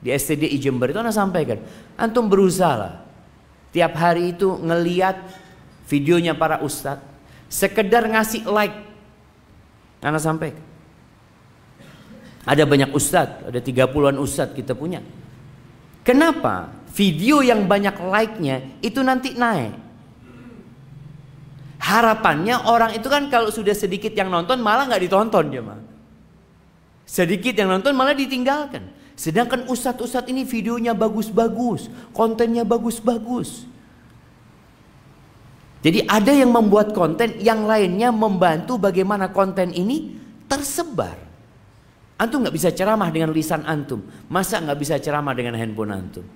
di STDI Jember itu, ana sampaikan, antum berusaha lah tiap hari itu ngeliat videonya para ustadz, sekedar ngasih like. Ana sampaikan, ada banyak ustadz, ada 30-an ustadz kita punya. Kenapa? Video yang banyak like-nya itu nanti naik. Harapannya orang itu kan kalau sudah sedikit yang nonton malah nggak ditonton jemaah. Sedikit yang nonton malah ditinggalkan. Sedangkan ustadz-ustadz ini videonya bagus-bagus, kontennya bagus-bagus. Jadi ada yang membuat konten, yang lainnya membantu bagaimana konten ini tersebar. Antum nggak bisa ceramah dengan lisan antum, masa nggak bisa ceramah dengan handphone antum?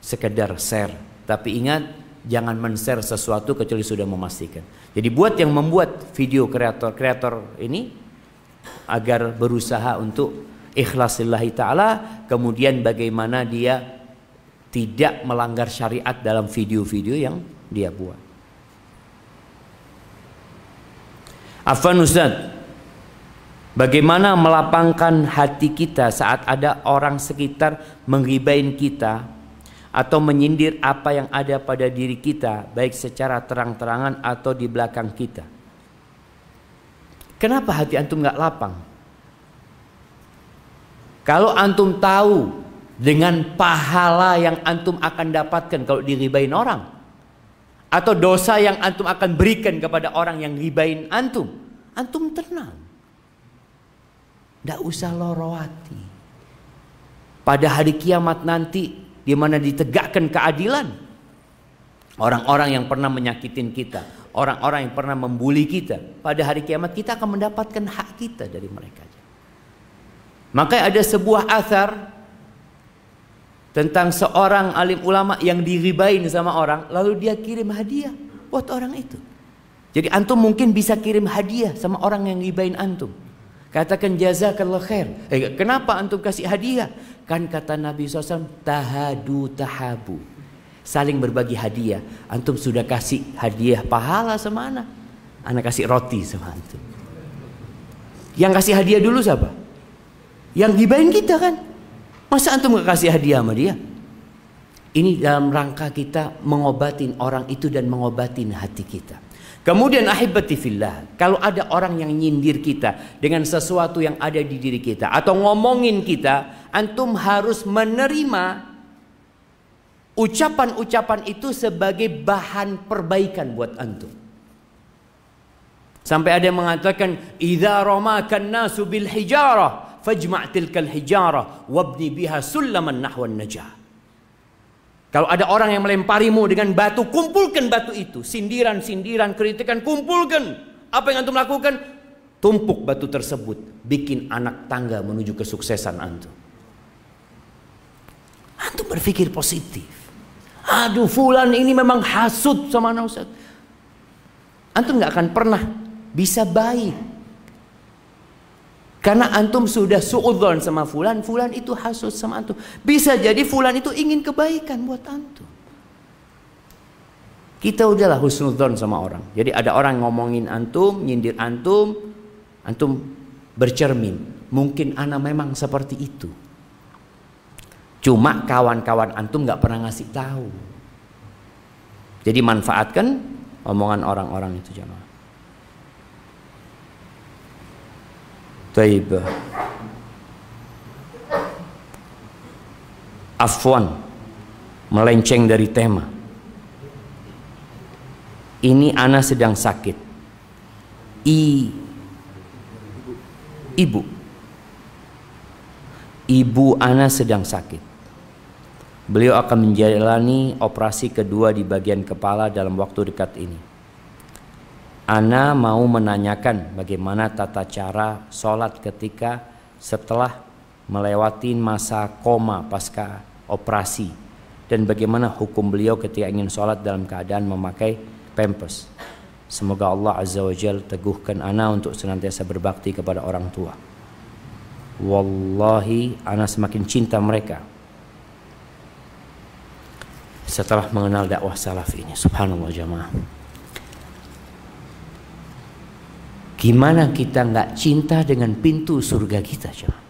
Sekedar share, tapi ingat jangan men-share sesuatu kecuali sudah memastikan. Jadi buat yang membuat video kreator ini agar berusaha untuk ikhlas lillahi ta'ala, kemudian bagaimana dia tidak melanggar syariat dalam video-video yang dia buat. Afwan Ustaz, bagaimana melapangkan hati kita saat ada orang sekitar menggibain kita atau menyindir apa yang ada pada diri kita, baik secara terang-terangan atau di belakang kita? Kenapa hati antum nggak lapang? Kalau antum tahu dengan pahala yang antum akan dapatkan kalau diribain orang, atau dosa yang antum akan berikan kepada orang yang ribain antum, antum tenang. Tidak usah loro hati. Pada hari kiamat nanti, di mana ditegakkan keadilan, orang-orang yang pernah menyakitin kita, orang-orang yang pernah membuli kita, pada hari kiamat kita akan mendapatkan hak kita dari mereka. Maka ada sebuah athar tentang seorang alim ulama yang diribain sama orang, lalu dia kirim hadiah buat orang itu. Jadi antum mungkin bisa kirim hadiah sama orang yang ribain antum. Katakan jazakallah khair. Kenapa antum kasih hadiah? Kan kata Nabi SAW, tahadu tahabu. Saling berbagi hadiah. Antum sudah kasih hadiah pahala sama anak. Anak kasih roti sama antum. Yang kasih hadiah dulu siapa? Yang ribain kita kan. Masa antum gak kasih hadiah sama dia? Ini dalam rangka kita mengobatin orang itu dan mengobatin hati kita. Kemudian ahibati fillah, kalau ada orang yang nyindir kita dengan sesuatu yang ada di diri kita atau ngomongin kita, antum harus menerima ucapan-ucapan itu sebagai bahan perbaikan buat antum. Sampai ada yang mengatakan, idza ramakan nasu bil hijarah fajma' tilkal hijarah wabni biha sullaman nahwan najah. Kalau ada orang yang melemparimu dengan batu, kumpulkan batu itu. Sindiran-sindiran, kritikan, kumpulkan. Apa yang antum lakukan? Tumpuk batu tersebut, bikin anak tangga menuju kesuksesan antum. Antum berpikir positif. Aduh, fulan ini memang hasut sama anak Ustaz. Antum gak akan pernah bisa baik. Karena antum sudah suudzon sama fulan, fulan itu hasud sama antum. Bisa jadi fulan itu ingin kebaikan buat antum. Kita udahlah husnudzon sama orang. Jadi ada orang ngomongin antum, nyindir antum, antum bercermin. Mungkin ana memang seperti itu. Cuma kawan-kawan antum nggak pernah ngasih tahu. Jadi manfaatkan omongan orang-orang itu jamaah. Taib. Afwan, melenceng dari tema. Ini ana sedang sakit. Ibu ana sedang sakit. Beliau akan menjalani operasi kedua di bagian kepala dalam waktu dekat ini. Ana mau menanyakan bagaimana tata cara sholat ketika setelah melewati masa koma pasca operasi, dan bagaimana hukum beliau ketika ingin sholat dalam keadaan memakai pampers. Semoga Allah Azza wa Jalla teguhkan ana untuk senantiasa berbakti kepada orang tua. Wallahi ana semakin cinta mereka setelah mengenal dakwah salaf ini. Subhanallah jamaah. Gimana kita nggak cinta dengan pintu surga kita, jemaah?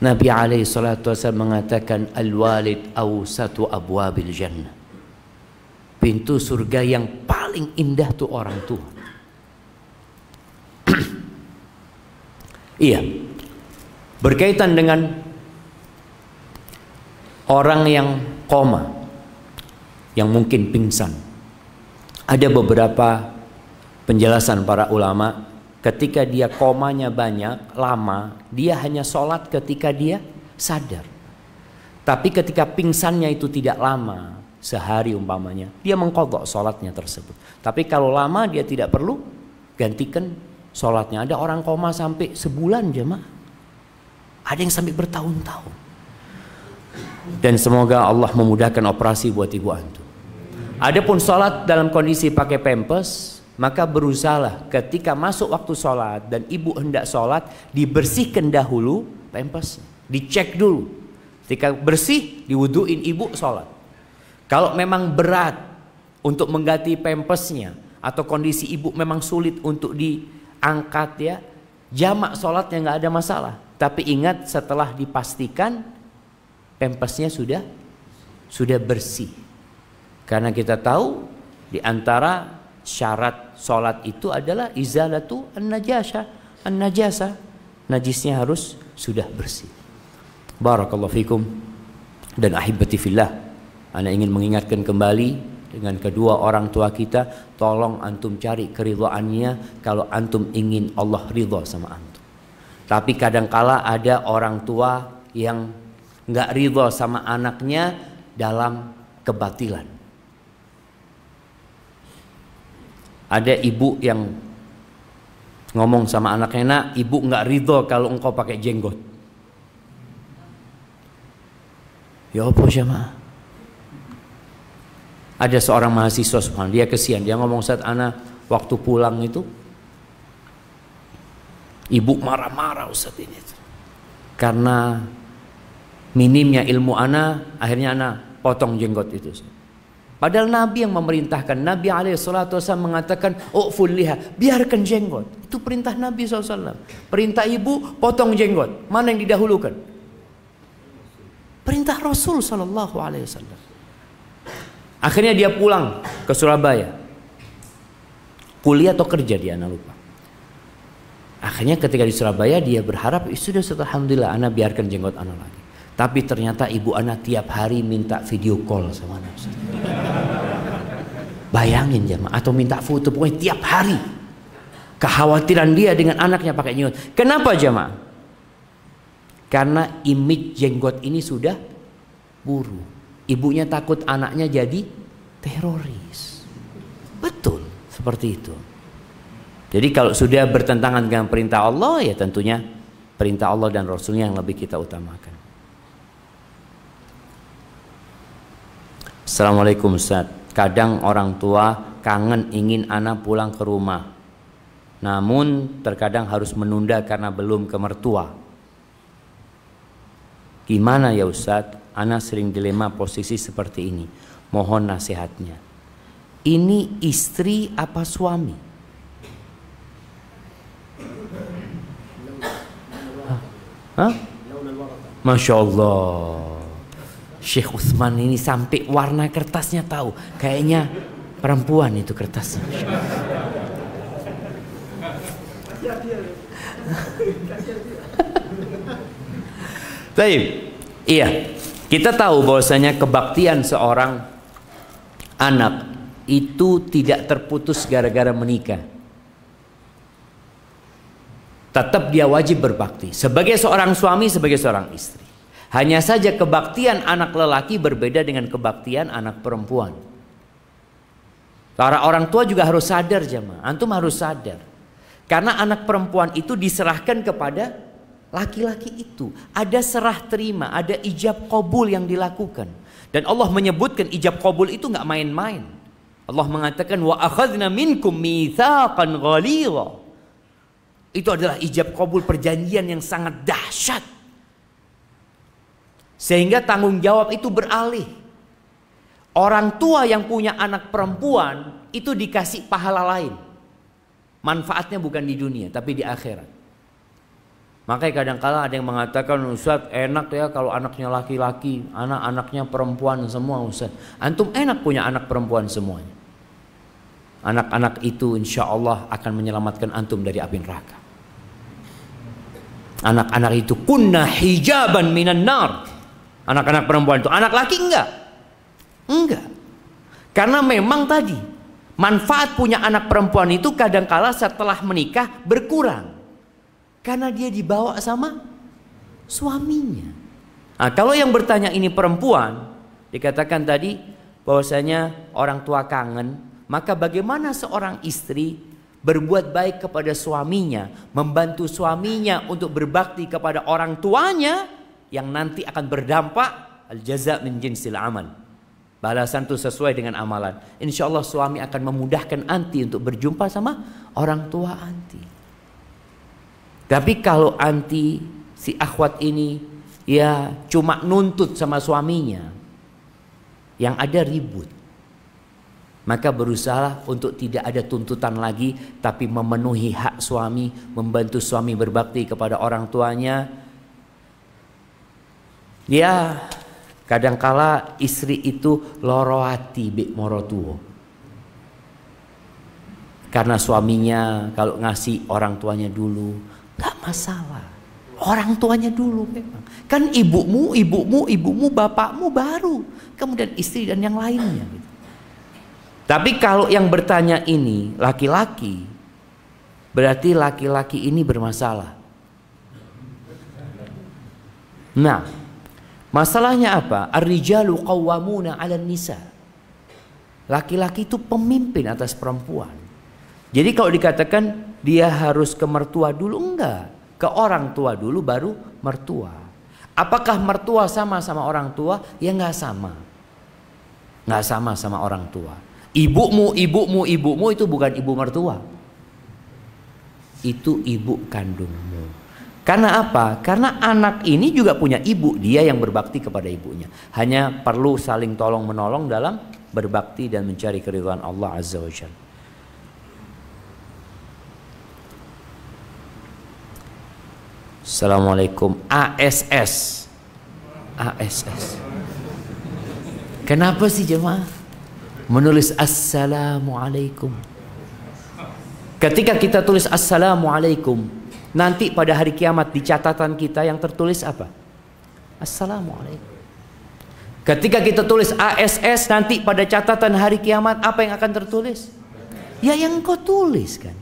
Nabi alaihi salatu wasallam mengatakan, al-walid awsatu abwabil jannah. Pintu surga yang paling indah tuh orang tua. Iya. Berkaitan dengan orang yang koma, yang mungkin pingsan. Ada beberapa penjelasan para ulama, ketika dia komanya banyak, lama, dia hanya sholat ketika dia sadar. Tapi ketika pingsannya itu tidak lama, sehari umpamanya, dia mengqadha sholatnya tersebut. Tapi kalau lama dia tidak perlu gantikan sholatnya. Ada orang koma sampai sebulan jemaah. Ada yang sampai bertahun-tahun. Dan semoga Allah memudahkan operasi buat ibu antum. Adapun sholat dalam kondisi pakai pampers, maka berusahalah ketika masuk waktu sholat dan ibu hendak sholat, dibersihkan dahulu pampers, dicek dulu. Ketika bersih, diwuduin ibu sholat. Kalau memang berat untuk mengganti pampersnya atau kondisi ibu memang sulit untuk diangkat ya, jamak sholatnya nggak ada masalah. Tapi ingat setelah dipastikan pampersnya sudah bersih. Karena kita tahu di antara syarat sholat itu adalah izalatu an-najasa. Najisnya harus sudah bersih. Barakallahu fikum dan ahibati fillah. Ana ingin mengingatkan kembali dengan kedua orang tua kita, tolong antum cari keridhaannya kalau antum ingin Allah ridha sama antum. Tapi kadangkala ada orang tua yang nggak ridha sama anaknya dalam kebatilan. Ada ibu yang ngomong sama anaknya, nak, ibu nggak ridho kalau engkau pakai jenggot. Ya apa jemaah? Ada seorang mahasiswa, subhanallah, dia kesian, dia ngomong, saat ana waktu pulang itu, ibu marah-marah Ustaz ini, karena minimnya ilmu ana, akhirnya ana potong jenggot itu. Padahal Nabi yang memerintahkan, Nabi SAW mengatakan, u'ful liha, biarkan jenggot. Itu perintah Nabi SAW. Perintah ibu, potong jenggot. Mana yang didahulukan? Perintah Rasul SAW. Akhirnya dia pulang ke Surabaya. Kuliah atau kerja dia, anak lupa. Akhirnya ketika di Surabaya dia berharap, sudah alhamdulillah anak biarkan jenggot anak lagi. Tapi ternyata ibu anak tiap hari minta video call sama anak. Bayangin jemaah, atau minta foto, pokoknya tiap hari. Kekhawatiran dia dengan anaknya pakai jenggot. Kenapa jemaah? Karena image jenggot ini sudah buruk. Ibunya takut anaknya jadi teroris. Betul, seperti itu. Jadi kalau sudah bertentangan dengan perintah Allah, ya tentunya perintah Allah dan Rasulnya yang lebih kita utamakan. Assalamualaikum Ustaz. Kadang orang tua kangen ingin anak pulang ke rumah, namun terkadang harus menunda karena belum ke mertua. Gimana ya Ustaz? Anak sering dilema posisi seperti ini. Mohon nasihatnya. Ini istri apa suami? Hah? Masya Allah. Syekh Utsman ini sampai warna kertasnya tahu. Kayaknya perempuan itu kertasnya. Baik. Iya. Kita tahu bahwasanya kebaktian seorang anak itu tidak terputus gara-gara menikah. Tetap dia wajib berbakti sebagai seorang suami, sebagai seorang istri. Hanya saja kebaktian anak lelaki berbeda dengan kebaktian anak perempuan. Para orang tua juga harus sadar jemaah. Antum harus sadar. Karena anak perempuan itu diserahkan kepada laki-laki itu. Ada serah terima, ada ijab qabul yang dilakukan. Dan Allah menyebutkan ijab qabul itu nggak main-main. Allah mengatakan wa akhadna minkum mitsaqan ghalidha. Itu adalah ijab qabul, perjanjian yang sangat dahsyat. Sehingga tanggung jawab itu beralih. Orang tua yang punya anak perempuan itu dikasih pahala lain. Manfaatnya bukan di dunia tapi di akhirat. Makanya kadang-kala ada yang mengatakan, Ustaz enak ya kalau anaknya laki-laki, anak-anaknya perempuan semua Ustaz. Antum enak punya anak perempuan semuanya. Anak-anak itu insya Allah akan menyelamatkan antum dari api neraka. Anak-anak itu kunna hijaban minan nar. Anak-anak perempuan itu, anak laki enggak? Enggak. Karena memang tadi manfaat punya anak perempuan itu kadangkala setelah menikah berkurang. Karena dia dibawa sama suaminya. Nah, kalau yang bertanya ini perempuan, dikatakan tadi bahwasanya orang tua kangen, maka bagaimana seorang istri berbuat baik kepada suaminya, membantu suaminya untuk berbakti kepada orang tuanya, yang nanti akan berdampak al-jaza' min jinsil amal. Balasan itu sesuai dengan amalan. Insya Allah suami akan memudahkan anti untuk berjumpa sama orang tua anti. Tapi kalau anti si akhwat ini ya cuma nuntut sama suaminya, yang ada ribut. Maka berusaha untuk tidak ada tuntutan lagi, tapi memenuhi hak suami, membantu suami berbakti kepada orang tuanya. Ya, kadangkala istri itu loro hati bik morotuo. Karena suaminya kalau ngasih orang tuanya dulu, gak masalah. Orang tuanya dulu memang. Kan ibumu, bapakmu baru. Kemudian istri dan yang lainnya. Gitu. Tapi kalau yang bertanya ini laki-laki, berarti laki-laki ini bermasalah. Nah, masalahnya apa? Ar-rijalu qawwamuna 'alan nisa. Laki-laki itu pemimpin atas perempuan. Jadi kalau dikatakan dia harus ke mertua dulu, enggak. Ke orang tua dulu baru mertua. Apakah mertua sama orang tua? Ya enggak sama. Enggak sama orang tua. Ibumu itu bukan ibu mertua. Itu ibu kandungmu. Karena apa? Karena anak ini juga punya ibu, dia yang berbakti kepada ibunya. Hanya perlu saling tolong menolong dalam berbakti dan mencari keridhaan Allah Azza wa Jalla. Assalamualaikum. ASS. Kenapa sih jemaah menulis Assalamualaikum? Ketika kita tulis Assalamualaikum, nanti pada hari kiamat di catatan kita yang tertulis apa? Assalamualaikum. Ketika kita tulis ASS, nanti pada catatan hari kiamat apa yang akan tertulis? Ya yang kau tulis kan.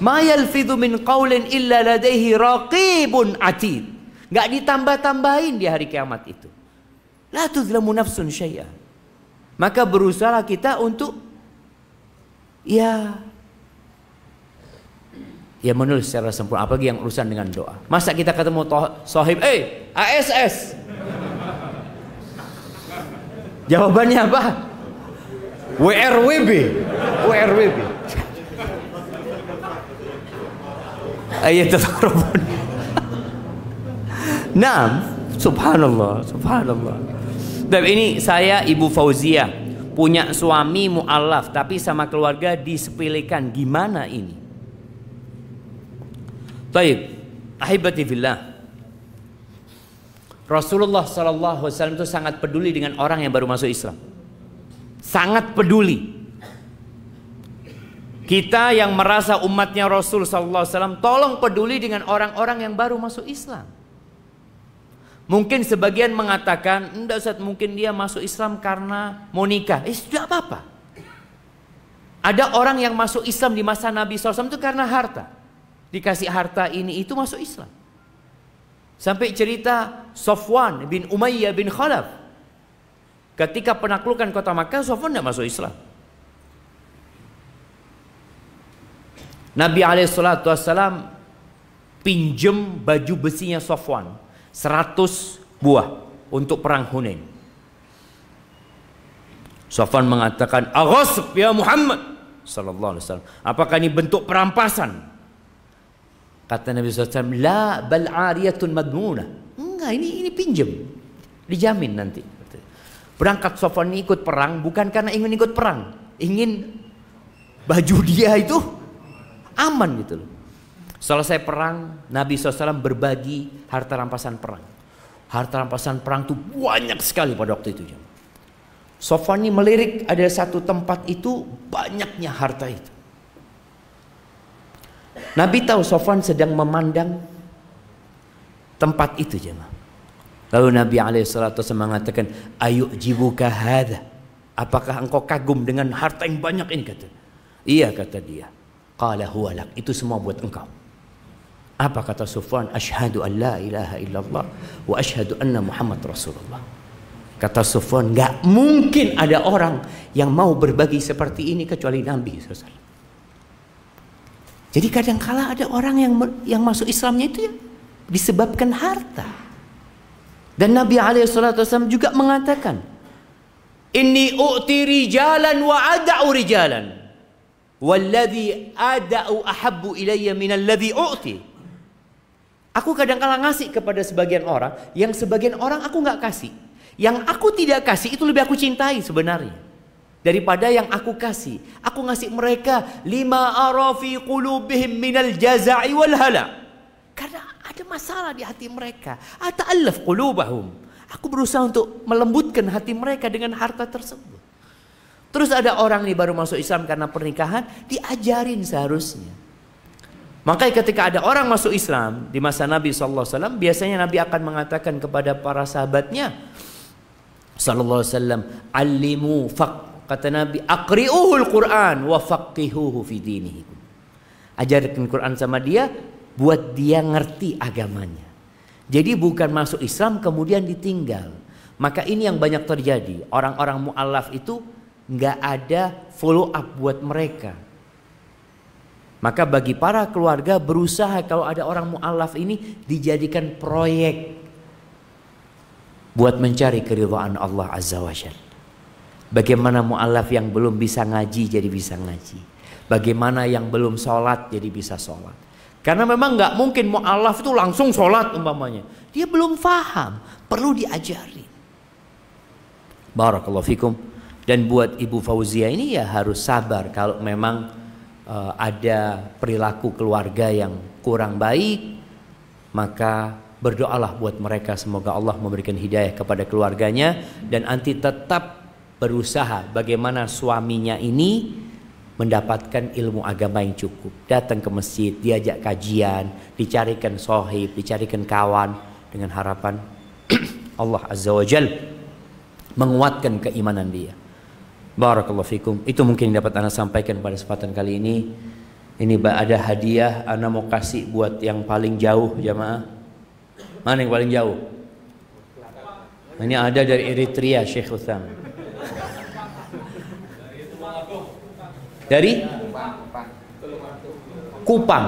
Ma yalfidhu min qaulin illa ladaihi raqibun atid. Enggak ditambah-tambahin di hari kiamat itu. La tuzlamu nafsun syai'a. Maka berusaha kita untuk ya menulis secara sempurna, apalagi yang urusan dengan doa. Masa kita ketemu sahib, ASS. Jawabannya apa? WRWB. Ayat taqrabun. Naam, subhanallah. Dan ini saya Ibu Fauzia punya suami mu'alaf tapi sama keluarga disepelekan. Gimana ini? Baik, ahibati fillah. Rasulullah sallallahu alaihi wasallam itu sangat peduli dengan orang yang baru masuk Islam. Sangat peduli. Kita yang merasa umatnya Rasul sallallahu alaihi wasallam, tolong peduli dengan orang-orang yang baru masuk Islam. Mungkin sebagian mengatakan, enggak Ustaz, mungkin dia masuk Islam karena mau nikah. Sudah apa-apa. Ada orang yang masuk Islam di masa Nabi SAW itu karena harta. Dikasih harta ini itu masuk Islam. Sampai cerita Safwan bin Umayyah bin Khalaf. Ketika penaklukan kota Makkah, Safwan tidak masuk Islam. Nabi SAW pinjem baju besinya Safwan 100 buah untuk perang Hunain. Safwan mengatakan, "Aghasb ya Muhammad sallallahu alaihi wasallam. Apakah ini bentuk perampasan?" Kata Nabi SAW, "La bal 'ariyatun madmunah." Enggak, ini pinjem. Dijamin nanti. Berangkat Safwan ini ikut perang bukan karena ingin ikut perang, ingin baju dia itu aman gitu loh. Selesai perang, Nabi SAW berbagi harta rampasan perang. Harta rampasan perang itu banyak sekali pada waktu itu. Safwan ini melirik ada satu tempat itu banyaknya harta itu. Nabi tahu Safwan sedang memandang tempat itu jemaah. Lalu Nabi SAW mengatakan, "Ayu'jibuka hadha?" Apakah engkau kagum dengan harta yang banyak ini? Kata. Iya, kata dia. Qala huwa lak, itu semua buat engkau. Apa kata Safwan? Asyhadu an la ilaha illallah wa asyhadu anna Muhammad Rasulullah. Kata Safwan, enggak mungkin ada orang yang mau berbagi seperti ini kecuali Nabi SAW. Jadi kadang-kala ada orang yang masuk Islamnya itu ya disebabkan harta. Dan Nabi SAW juga mengatakan, Inni u'ti rijalan wa ada'u rijalan. Walladhi ada'u ahabbu ilayya minalladhi u'ti. Aku kadang-kala ngasih kepada sebagian orang, yang sebagian orang aku nggak kasih. Yang aku tidak kasih itu lebih aku cintai sebenarnya daripada yang aku kasih. Aku ngasih mereka lima arafi qulubihim minal jaza'i wal hala. Karena ada masalah di hati mereka. Ata'allaf qulubahum. Aku berusaha untuk melembutkan hati mereka dengan harta tersebut. Terus ada orang nih baru masuk Islam karena pernikahan, diajarin seharusnya. Makanya ketika ada orang masuk Islam di masa Nabi SAW, biasanya Nabi akan mengatakan kepada para sahabatnya SAW, Allimu kata Nabi, aqri'uhul Qur'an wa faqihuhu fi dinihikum. Ajarkan Quran sama dia, buat dia ngerti agamanya. Jadi bukan masuk Islam kemudian ditinggal. Maka ini yang banyak terjadi. Orang-orang mu'alaf itu nggak ada follow up buat mereka. Maka bagi para keluarga berusaha kalau ada orang mu'alaf ini dijadikan proyek buat mencari keridhaan Allah Azza wa Jalla. Bagaimana mu'alaf yang belum bisa ngaji jadi bisa ngaji. Bagaimana yang belum sholat jadi bisa sholat. Karena memang nggak mungkin mu'alaf itu langsung sholat umpamanya. Dia belum faham, perlu diajari. Barakallahu fikum. Dan buat Ibu Fauzia ini ya harus sabar kalau memang ada perilaku keluarga yang kurang baik, maka berdoalah buat mereka, semoga Allah memberikan hidayah kepada keluarganya. Dan anti tetap berusaha bagaimana suaminya ini mendapatkan ilmu agama yang cukup. Datang ke masjid, diajak kajian, dicarikan sohib, dicarikan kawan, dengan harapan Allah Azza wa Jal menguatkan keimanan dia. Barakallahu fikum. Itu mungkin yang dapat Ana sampaikan pada kesempatan kali ini. Ini ada hadiah Ana mau kasih buat yang paling jauh jamaah. Mana yang paling jauh? Ini ada dari Eritrea, Syekh Utham. Dari Kupang.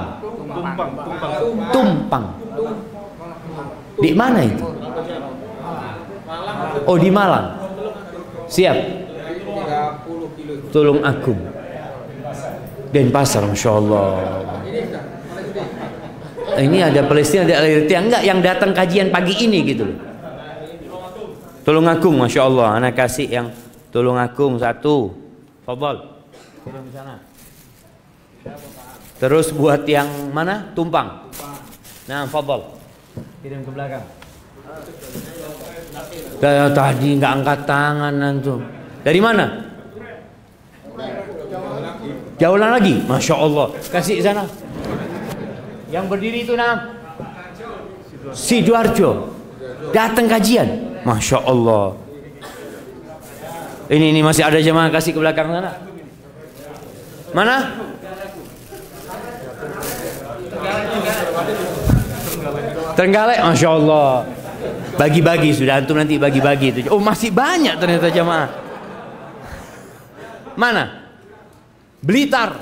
Tumpang. Di mana itu? Oh, di Malang. Siap. Tulung Agung. Denpasar, Masya Allah. Ini ada Palestina, ada Eritrea. Enggak, yang datang kajian pagi ini gitu loh. Tulung Agung, Masya Allah. Anak kasih yang Tulung Agung satu. Fadhal. Kirim sana. Terus buat yang mana? Tumpang. Nah, fadhal. Kirim ke belakang. Tadi nggak angkat tangan antum. Dari mana? Jauh lagi. Masya Allah. Kasih sana. Yang berdiri itu nama Sidoarjo. Datang kajian. Masya Allah. Ini masih ada jemaah, kasih ke belakang sana. Mana? Trenggalek, Masya Allah. Bagi-bagi sudah, antum nanti bagi-bagi itu. Oh, masih banyak ternyata jemaah. Mana? Blitar.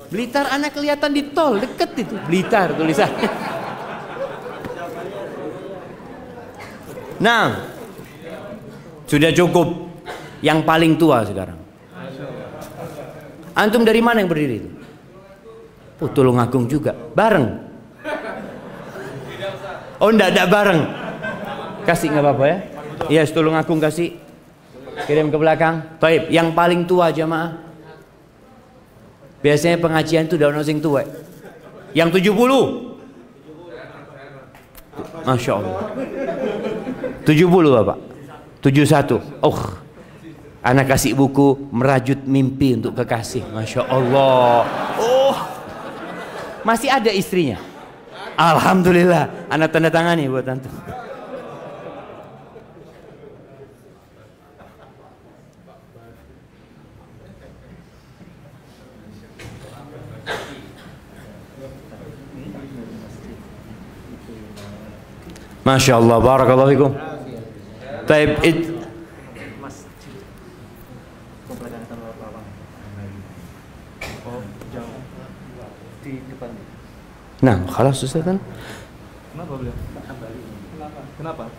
Blitar, anak kelihatan di tol deket itu. Blitar tulisannya. Nah, sudah cukup. Yang paling tua sekarang. Antum dari mana yang berdiri itu? Oh, Tulung Agung juga. Bareng. Oh, enggak bareng. Kasih nggak apa-apa ya? Iya, Tulung Agung kasih. Kirim ke belakang. Baik, yang paling tua jamaah. Biasanya pengajian itu daun sing tua. Yang 70. Masya Allah. 70 Bapak. 71. Oh. Anak kasih buku Merajut Mimpi untuk Kekasih. Masya Allah. Oh, masih ada istrinya. Alhamdulillah. Anak tanda tangan nih buat antum. Masya Allah. Barakallahu fikum. Taib Nah, khalas Ustaz kan? Kenapa beliau? Kenapa?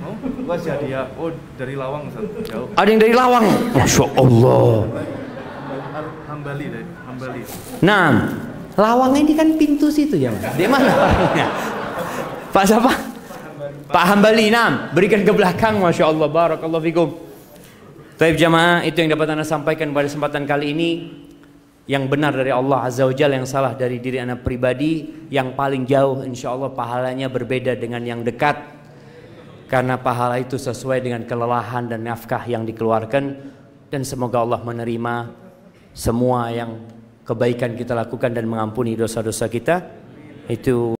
Oh, gua Jadia. Oh, dari Lawang, Ustaz. Jauh. Ada yang dari Lawang. Masya Allah. Hambali deh, Hambali. Nah, Lawang ini kan pintu situ ya, Mas. Di mana orangnya? Pak siapa? Pak Hambali. Nah, berikan ke belakang. Masya Allah. Barakallahu fikum. Taib jamaah, itu yang dapat Anda sampaikan pada kesempatan kali ini. Yang benar dari Allah Azza wa Jalla, yang salah dari diri anak pribadi. Yang paling jauh insya Allah pahalanya berbeda dengan yang dekat, karena pahala itu sesuai dengan kelelahan dan nafkah yang dikeluarkan. Dan semoga Allah menerima semua yang kebaikan kita lakukan dan mengampuni dosa-dosa kita. Itu